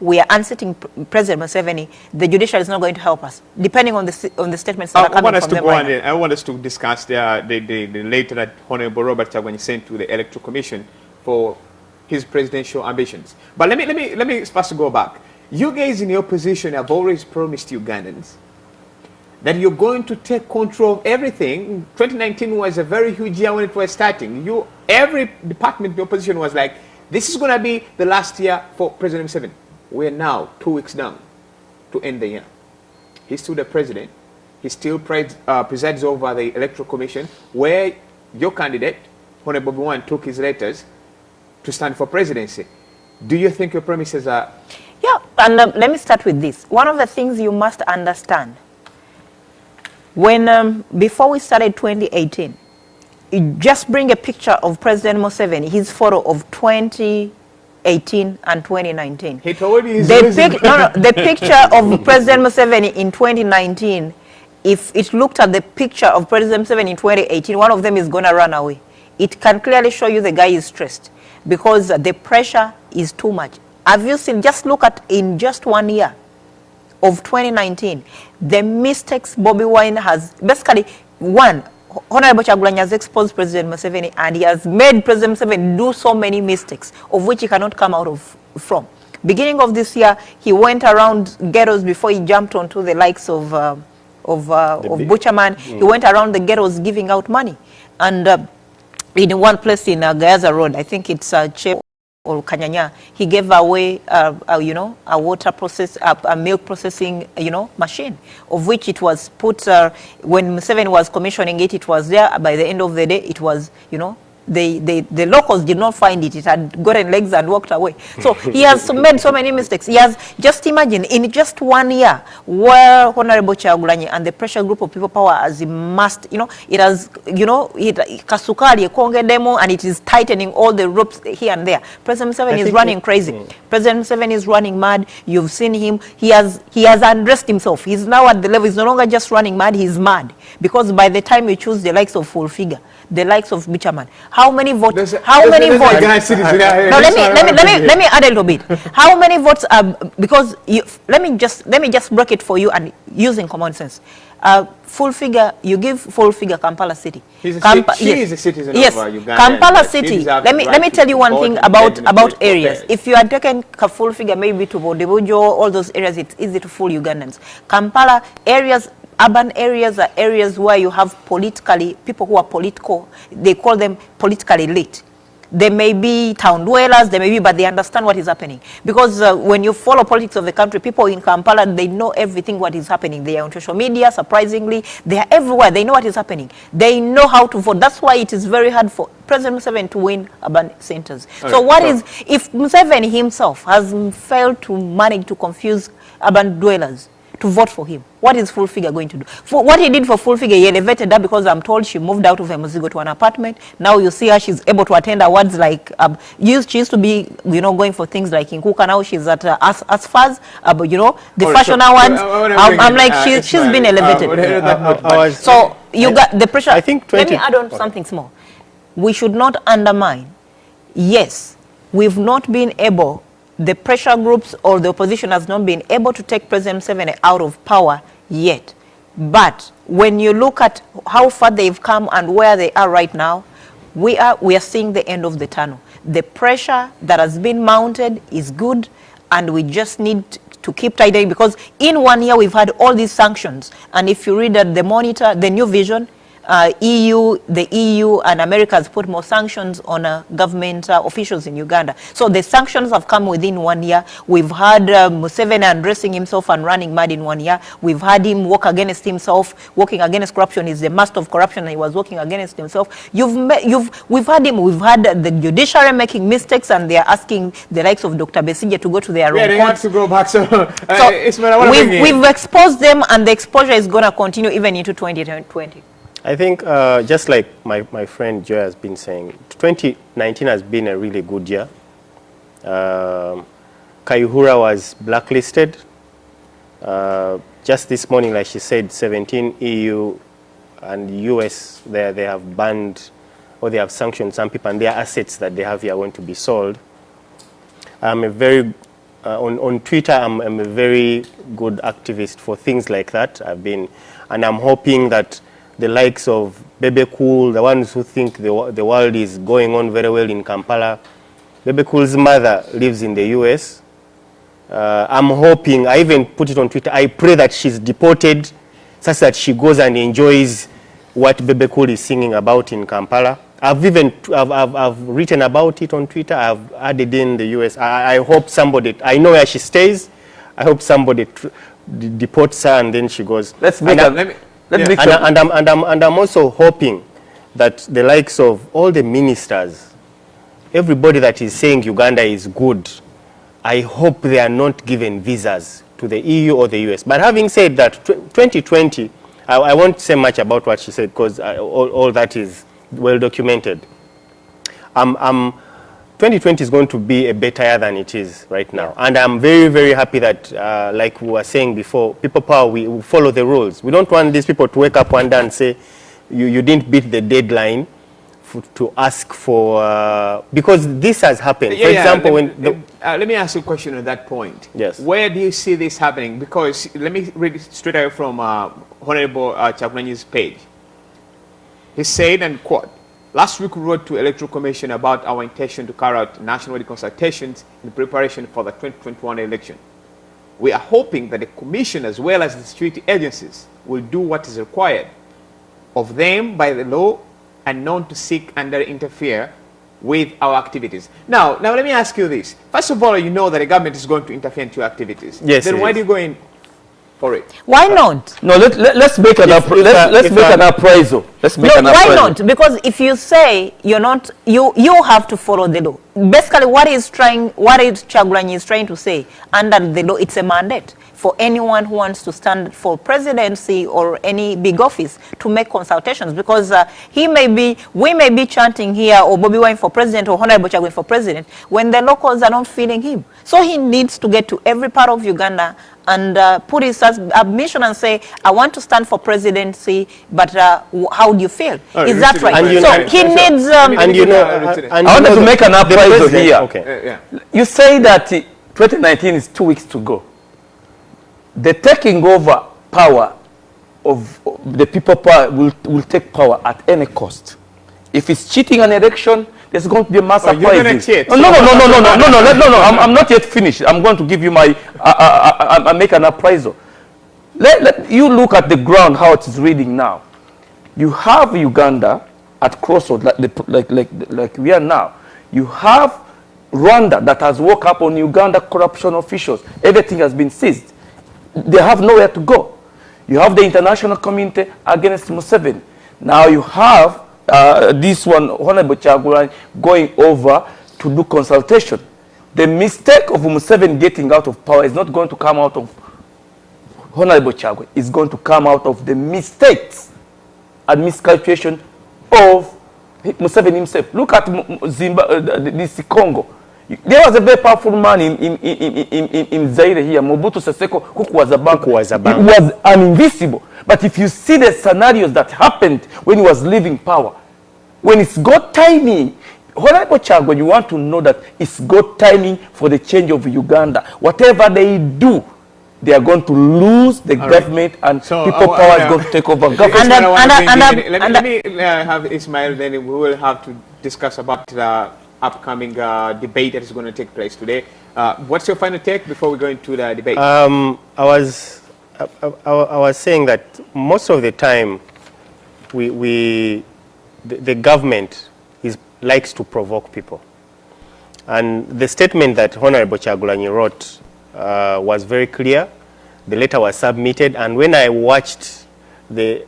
B: we are unseating President Museveni, the judiciary is not going to help us, depending on the statements that are coming from them right now.
A: I want us to discuss the letter that Honorable Robert Kyagulanyi sent to the Electoral Commission for his presidential ambitions. But let me first go back. You guys in your position have always promised Ugandans that you're going to take control of everything. 2019 was a very huge year when it was starting. Every department in your position was like, this is going to be the last year for President Museveni. We're now 2 weeks down to end the year. He's still the president. He still presides over the Electoral Commission, where your candidate, Honorable Bobi, took his letters to stand for presidency. Do you think your promises are...
B: Yeah, and let me start with this. One of the things you must understand, when before we started 2018, you just bring a picture of President Museveni, his photo of 2018 and 2019.
A: He told you
B: the picture of President Museveni in 2019, if it looked at the picture of President Museveni in 2018, one of them is going to run away. It can clearly show you the guy is stressed, because the pressure is too much. Have you seen, just look at in just 1 year of 2019, the mistakes Bobi Wine has, basically, one, Honorable Kyagulanyi has exposed President Museveni, and he has made President Museveni do so many mistakes, of which he cannot come out from. Beginning of this year, he went around ghettos before he jumped onto the likes of Butcherman. He went around the ghettos giving out money. And in one place in Gayaza Road, I think it's Che or Kanyanya, he gave away, a water process, a milk processing, machine, of which it was put, when Museveni was commissioning it, it was there. By the end of the day, it was, the locals did not find it. It had gotten legs and walked away. So he has made so many mistakes. He has, just imagine, in just 1 year, where Honorable Kyagulanyi and the pressure group of People Power has amassed, it has, kasukari, konge demo, and it is tightening all the ropes here and there. President Museveni is running crazy. President Museveni is running mad. You've seen him. He has undressed himself. He's now at the level, he's no longer just running mad, he's mad. Because by the time you choose the likes of Full Figure, the likes of Butcherman, how many votes? How many votes? No, let me add a little bit. How many votes? Because let me just break it for you and using common sense. Full Figure, you give Full Figure Kampala City.
A: She is a citizen of Uganda.
B: Kampala City. Let me tell you one thing about areas. If you had taken Full Figure maybe to Bodebujo, all those areas, it's easy to fool Ugandans. Kampala areas. Urban areas are areas where you have people who are political, they call them politically elite. They may be town dwellers, they may be, but they understand what is happening. Because when you follow politics of the country, people in Kampala, they know everything what is happening. They are on social media, surprisingly. They are everywhere. They know what is happening. They know how to vote. That's why it is very hard for President Museveni to win urban centers. So if Museveni himself has failed to manage to confuse urban dwellers to vote for him, what is Full Figure going to do? For what he did for Full Figure, he elevated her because I'm told she moved out of her Muzigo to an apartment. Now you see her, she's able to attend awards like, she used to be, going for things like in Kuka. Now she's at Asfaz, the fashion awards. I'm like, she's been elevated. So you got the pressure.
D: I think
B: let me add on something small. We should not undermine. Yes, we've not been able, the pressure groups or the opposition has not been able to take President Museveni out of power yet. But when you look at how far they've come and where they are right now, we are seeing the end of the tunnel. The pressure that has been mounted is good, and we just need to keep tidying, because in 1 year we've had all these sanctions. And if you read the Monitor, the New Vision, the EU and America has put more sanctions on government officials in Uganda. So the sanctions have come within 1 year. We've had Museveni undressing himself and running mad in 1 year. We've had him work against himself. Working against corruption is the master of corruption, and he was working against himself. We've had the judiciary making mistakes, and they're asking the likes of Dr. Besigye to go to their own
A: they
B: courts.
A: have to go back. So,
B: we've exposed them, and the exposure is going to continue even into 2020.
D: I think just like my friend Joy has been saying, 2019 has been a really good year. Kayihura was blacklisted. Just this morning, like she said, 17 EU and US, they have banned, or they have sanctioned some people, and their assets that they have here are going to be sold. I'm a very, on Twitter, I'm a very good activist for things like that. And I'm hoping that the likes of Bebe Cool, the ones who think the world is going on very well in Kampala. Bebe Cool's mother lives in the US. I'm hoping, I even put it on Twitter, I pray that she's deported such that she goes and enjoys what Bebe Cool is singing about in Kampala. I've written about it on Twitter. I've added in the US. I hope somebody, I know where she stays. I hope somebody deports her and then she goes. And I'm also hoping that the likes of all the ministers, everybody that is saying Uganda is good, I hope they are not given visas to the EU or the US. But having said that, 2020, I won't say much about what she said, because all that is well documented. 2020 is going to be a better year than it is right now. And I'm very, very happy that, like we were saying before, people power, we follow the rules. We don't want these people to wake up one day and say, you didn't beat the deadline to ask for, because this has happened. For example,
A: let me ask you a question on that point.
D: Yes.
A: Where do you see this happening? Because let me read it straight out from Honorable Chakunanyi's page. He said, and quote, "Last week we wrote to Electoral Commission about our intention to carry out national consultations in preparation for the 2021 election. We are hoping that the Commission, as well as the security agencies, will do what is required of them by the law and known to seek and interfere with our activities." Now let me ask you this. First of all, you know that the government is going to interfere into your activities.
D: Yes.
A: Then why do you go in for it?
B: Why not?
C: No, let's make an appraisal. Let's make an appraisal.
B: Why not? Because if you say you're not, you have to follow the law. Basically, what Chagulanyi is trying to say, under the law, it's a mandate for anyone who wants to stand for presidency or any big office to make consultations, because we may be chanting here, or Bobi Wine for president, or Honorable Chagulanyi for president, when the locals are not feeling him. So he needs to get to every part of Uganda and put his admission and say, I want to stand for presidency, but how do you feel? Is that right? So he needs...
C: I wanted to make an appraisal here. Okay. You say that 2019 is 2 weeks to go. The taking over power of the people power will take power at any cost. If it's cheating an election, there's going to be a mass uprising.
A: You're going to cheat.
C: No. I'm not yet finished. I'm going to give you my, I make an appraisal. Let you look at the ground, how it is reading now. You have Uganda at crossroads, like we are now. You have Rwanda that has woke up on Uganda corruption officials. Everything has been seized. They have nowhere to go. You have the international community against Museveni. Now you have this one, Honorable Kyagulanyi, going over to do consultation. The mistake of Museveni getting out of power is not going to come out of Honorable Kyagulanyi. It's going to come out of the mistakes and miscalculation of Museveni himself. Look at this Congo. There was a very powerful man in Zaire here, Mobutu Sese Seko, who was a bank. He was an invisible. But if you see the scenarios that happened when he was leaving power, when it's got timing, Honorable Kyagulanyi, you want to know that it's got timing for the change of Uganda. Whatever they do, they are going to lose the government, and so, people power is going to take over government.
A: Let me have Ismail, then we will have to discuss about the upcoming debate that is going to take place today. What's your final take before we go into the debate?
D: I was saying that most of the time, the government likes to provoke people. And the statement that Honorable Kyagulanyi wrote was very clear. The letter was submitted, and when I watched the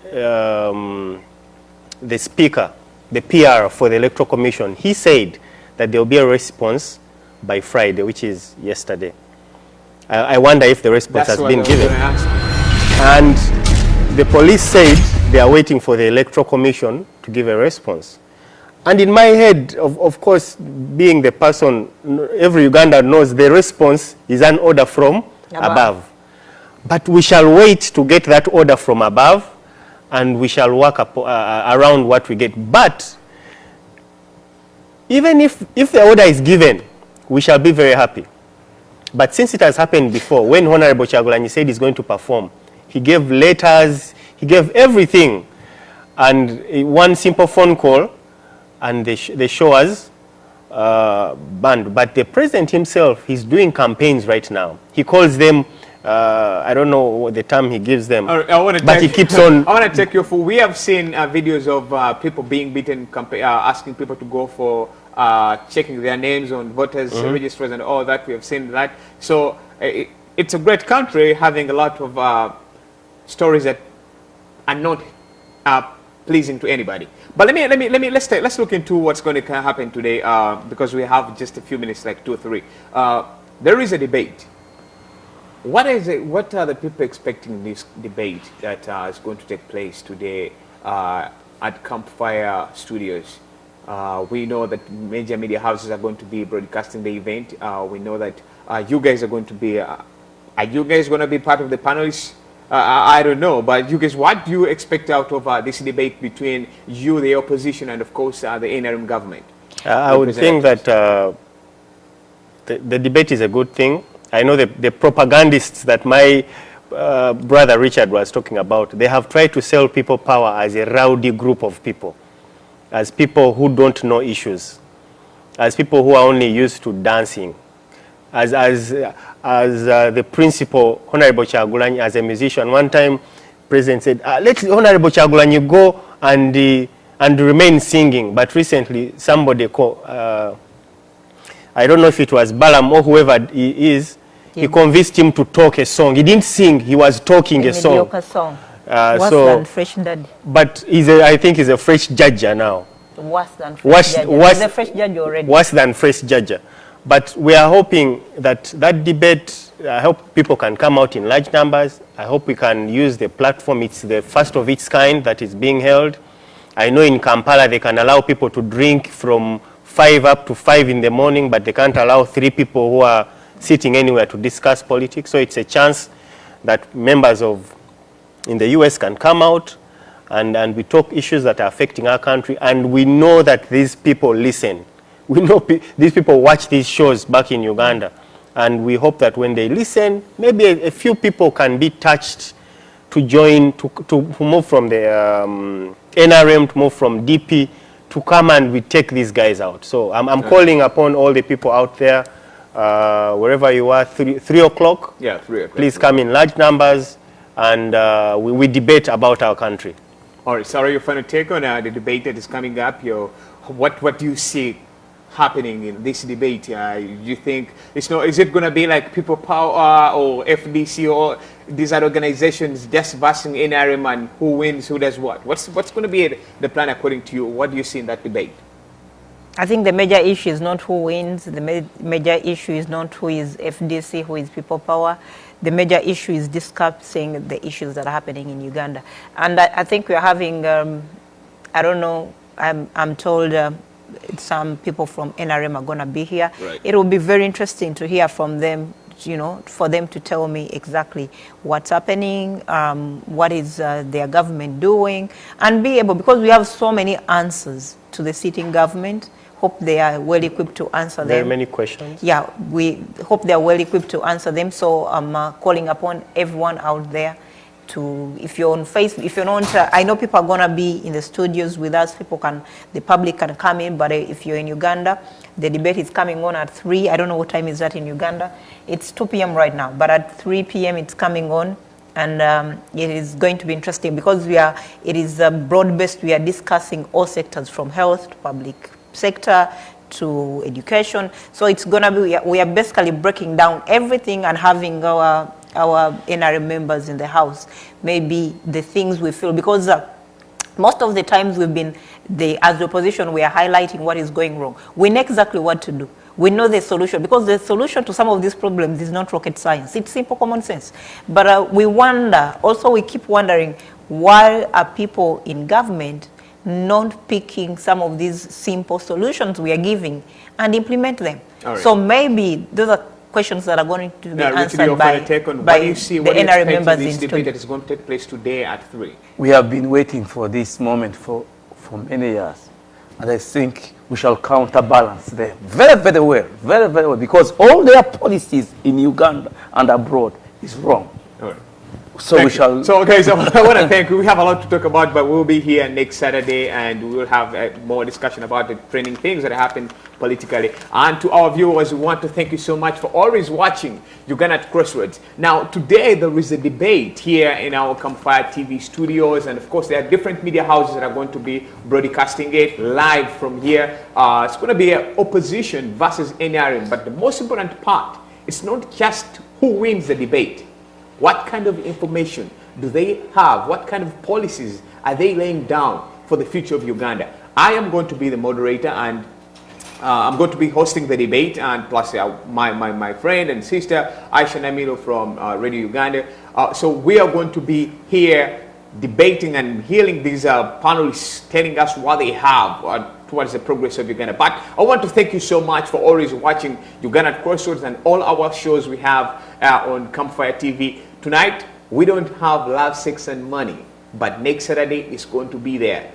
D: speaker, the PR for the Electoral Commission, he said that there will be a response by Friday, which is yesterday. I wonder if the response has been given. And the police said they are waiting for the Electoral Commission to give a response. And in my head, of course, being the person, every Ugandan knows the response is an order from above. But we shall wait to get that order from above, and we shall work around what we get. But even if the order is given, we shall be very happy. But since it has happened before, when Honorable Kyagulanyi said he's going to perform, he gave letters, he gave everything, and one simple phone call, and the show was banned. But the president himself, he's doing campaigns right now. He calls them, I don't know what the term he gives them, but he keeps on.
A: I want to take you for, we have seen videos of people being beaten, asking people to go for checking their names on voters registers and all that. We have seen that. So it's a great country having a lot of stories that are not pleasing to anybody. But let's look into what's going to happen today, because we have just a few minutes, like 2 or 3. There is a debate. What are the people expecting in this debate that is going to take place today at Campfire Studios? We know that major media houses are going to be broadcasting the event. We know that you guys are going to be. Are you guys going to be part of the panelists? I don't know, but you guys, what do you expect out of this debate between you, the opposition, and of course the interim government?
D: I would think that the debate is a good thing. I know the propagandists that my brother Richard was talking about, they have tried to sell people power as a rowdy group of people, as people who don't know issues, as people who are only used to dancing, as the principal, Honorable Kyagulanyi, as a musician. One time, President said, let Honorable Kyagulanyi go and remain singing. But recently, somebody called, I don't know if it was Balaam or whoever he is, he convinced him to talk a song. He didn't sing, he was talking a song.
B: Worse than Fresh Daddy.
D: But I think he's a fresh judger now.
B: Worse than Fresh Judger. He's a fresh judge already.
D: Worse than fresh judger. But we are hoping that debate, I hope people can come out in large numbers. I hope we can use the platform. It's the first of its kind that is being held. I know in Kampala they can allow people to drink from 5 up to 5 in the morning, but they can't allow 3 people who are sitting anywhere to discuss politics. So it's a chance that members in the US can come out and we talk issues that are affecting our country. And we know that these people listen. We know these people watch these shows back in Uganda, and we hope that when they listen, maybe a few people can be touched to join, to move from the NRM, to move from DP, to come and we take these guys out. So I'm calling upon all the people out there, wherever you are, 3 o'clock.
A: Yeah, 3 o'clock.
D: Please come in large numbers, and we debate about our country.
A: All right, sorry, your final take on the debate that is coming up. What do you see happening in this debate? You think it's not? Is it going to be like People Power or FDC or these other organizations just versing NRM and who wins, who does what? What's going to be the plan according to you? What do you see in that debate?
B: I think the major issue is not who wins. The major issue is not who is FDC, who is People Power. The major issue is discussing the issues that are happening in Uganda. And I think we're having, I don't know, I'm told some people from NRM are going to be here.
A: Right.
B: It will be very interesting to hear from them, you know, for them to tell me exactly what's happening, what is their government doing, and be able, because we have so many answers to the sitting government. Hope they are well equipped to answer them.
D: Very many questions.
B: Yeah, we hope they are well equipped to answer them. So I'm calling upon everyone out there to, if you're on Facebook, if you're not, I know people are gonna be in the studios with us. The public can come in, but if you're in Uganda, the debate is coming on at 3. I don't know what time is that in Uganda. It's 2 p.m. right now, but at 3 p.m. it's coming on. And it is going to be interesting because it is broad-based. We are discussing all sectors from health to public sector to education. So it's going to be, we are basically breaking down everything and having our NRM members in the house, maybe the things we feel, because most of the times we've been, as the opposition, we are highlighting what is going wrong. We know exactly what to do. We know the solution, because the solution to some of these problems is not rocket science. It's simple common sense. But we keep wondering, why are people in government not picking some of these simple solutions we are giving and implement them?
A: Right.
B: So maybe those are questions that are going to be answered by
A: the
B: NRM members
A: this
B: in
A: debate that is going to take place today at 3.
C: We have been waiting for this moment for many years. And I think we shall counterbalance them very, very well, very, very well, because all their policies in Uganda and abroad is wrong.
A: All right.
C: So we shall.
A: So, okay, so I want to thank you. We have a lot to talk about, but we'll be here next Saturday and we will have more discussion about the trending things that happen politically. And to our viewers, we want to thank you so much for always watching Uganda at Crossroads. Now, today there is a debate here in our Campfire TV studios, and of course, there are different media houses that are going to be broadcasting it live from here. It's going to be an opposition versus NRM, but the most important part, it's not just who wins the debate. What kind of information do they have? What kind of policies are they laying down for the future of Uganda? I am going to be the moderator, and I'm going to be hosting the debate, and plus my friend and sister Aisha Namilo from Radio Uganda. So we are going to be here debating and hearing these panelists telling us what they have towards the progress of Uganda. But I want to thank you so much for always watching Uganda at Crossroads and all our shows we have on Campfire TV. Tonight, we don't have Love, Sex and Money, but next Saturday is going to be there.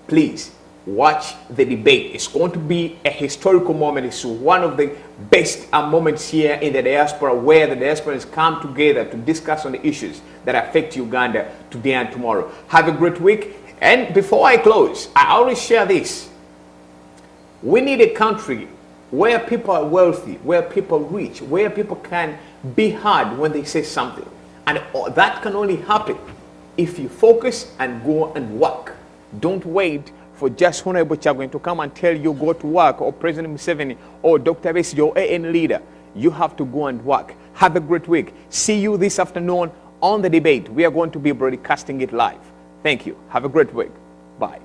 A: Please watch the debate. It's going to be a historical moment. It's one of the best moments here in the diaspora, where the diasporans come together to discuss on the issues that affect Uganda today and tomorrow. Have a great week. And before I close, I always share this. We need a country where people are wealthy, where people are rich, where people can be heard when they say something. And that can only happen if you focus and go and work. Don't wait for just Honorable Chagwin to come and tell you go to work, or President Museveni, or Dr. Besi, your AN leader. You have to go and work. Have a great week. See you this afternoon on the debate. We are going to be broadcasting it live. Thank you. Have a great week. Bye.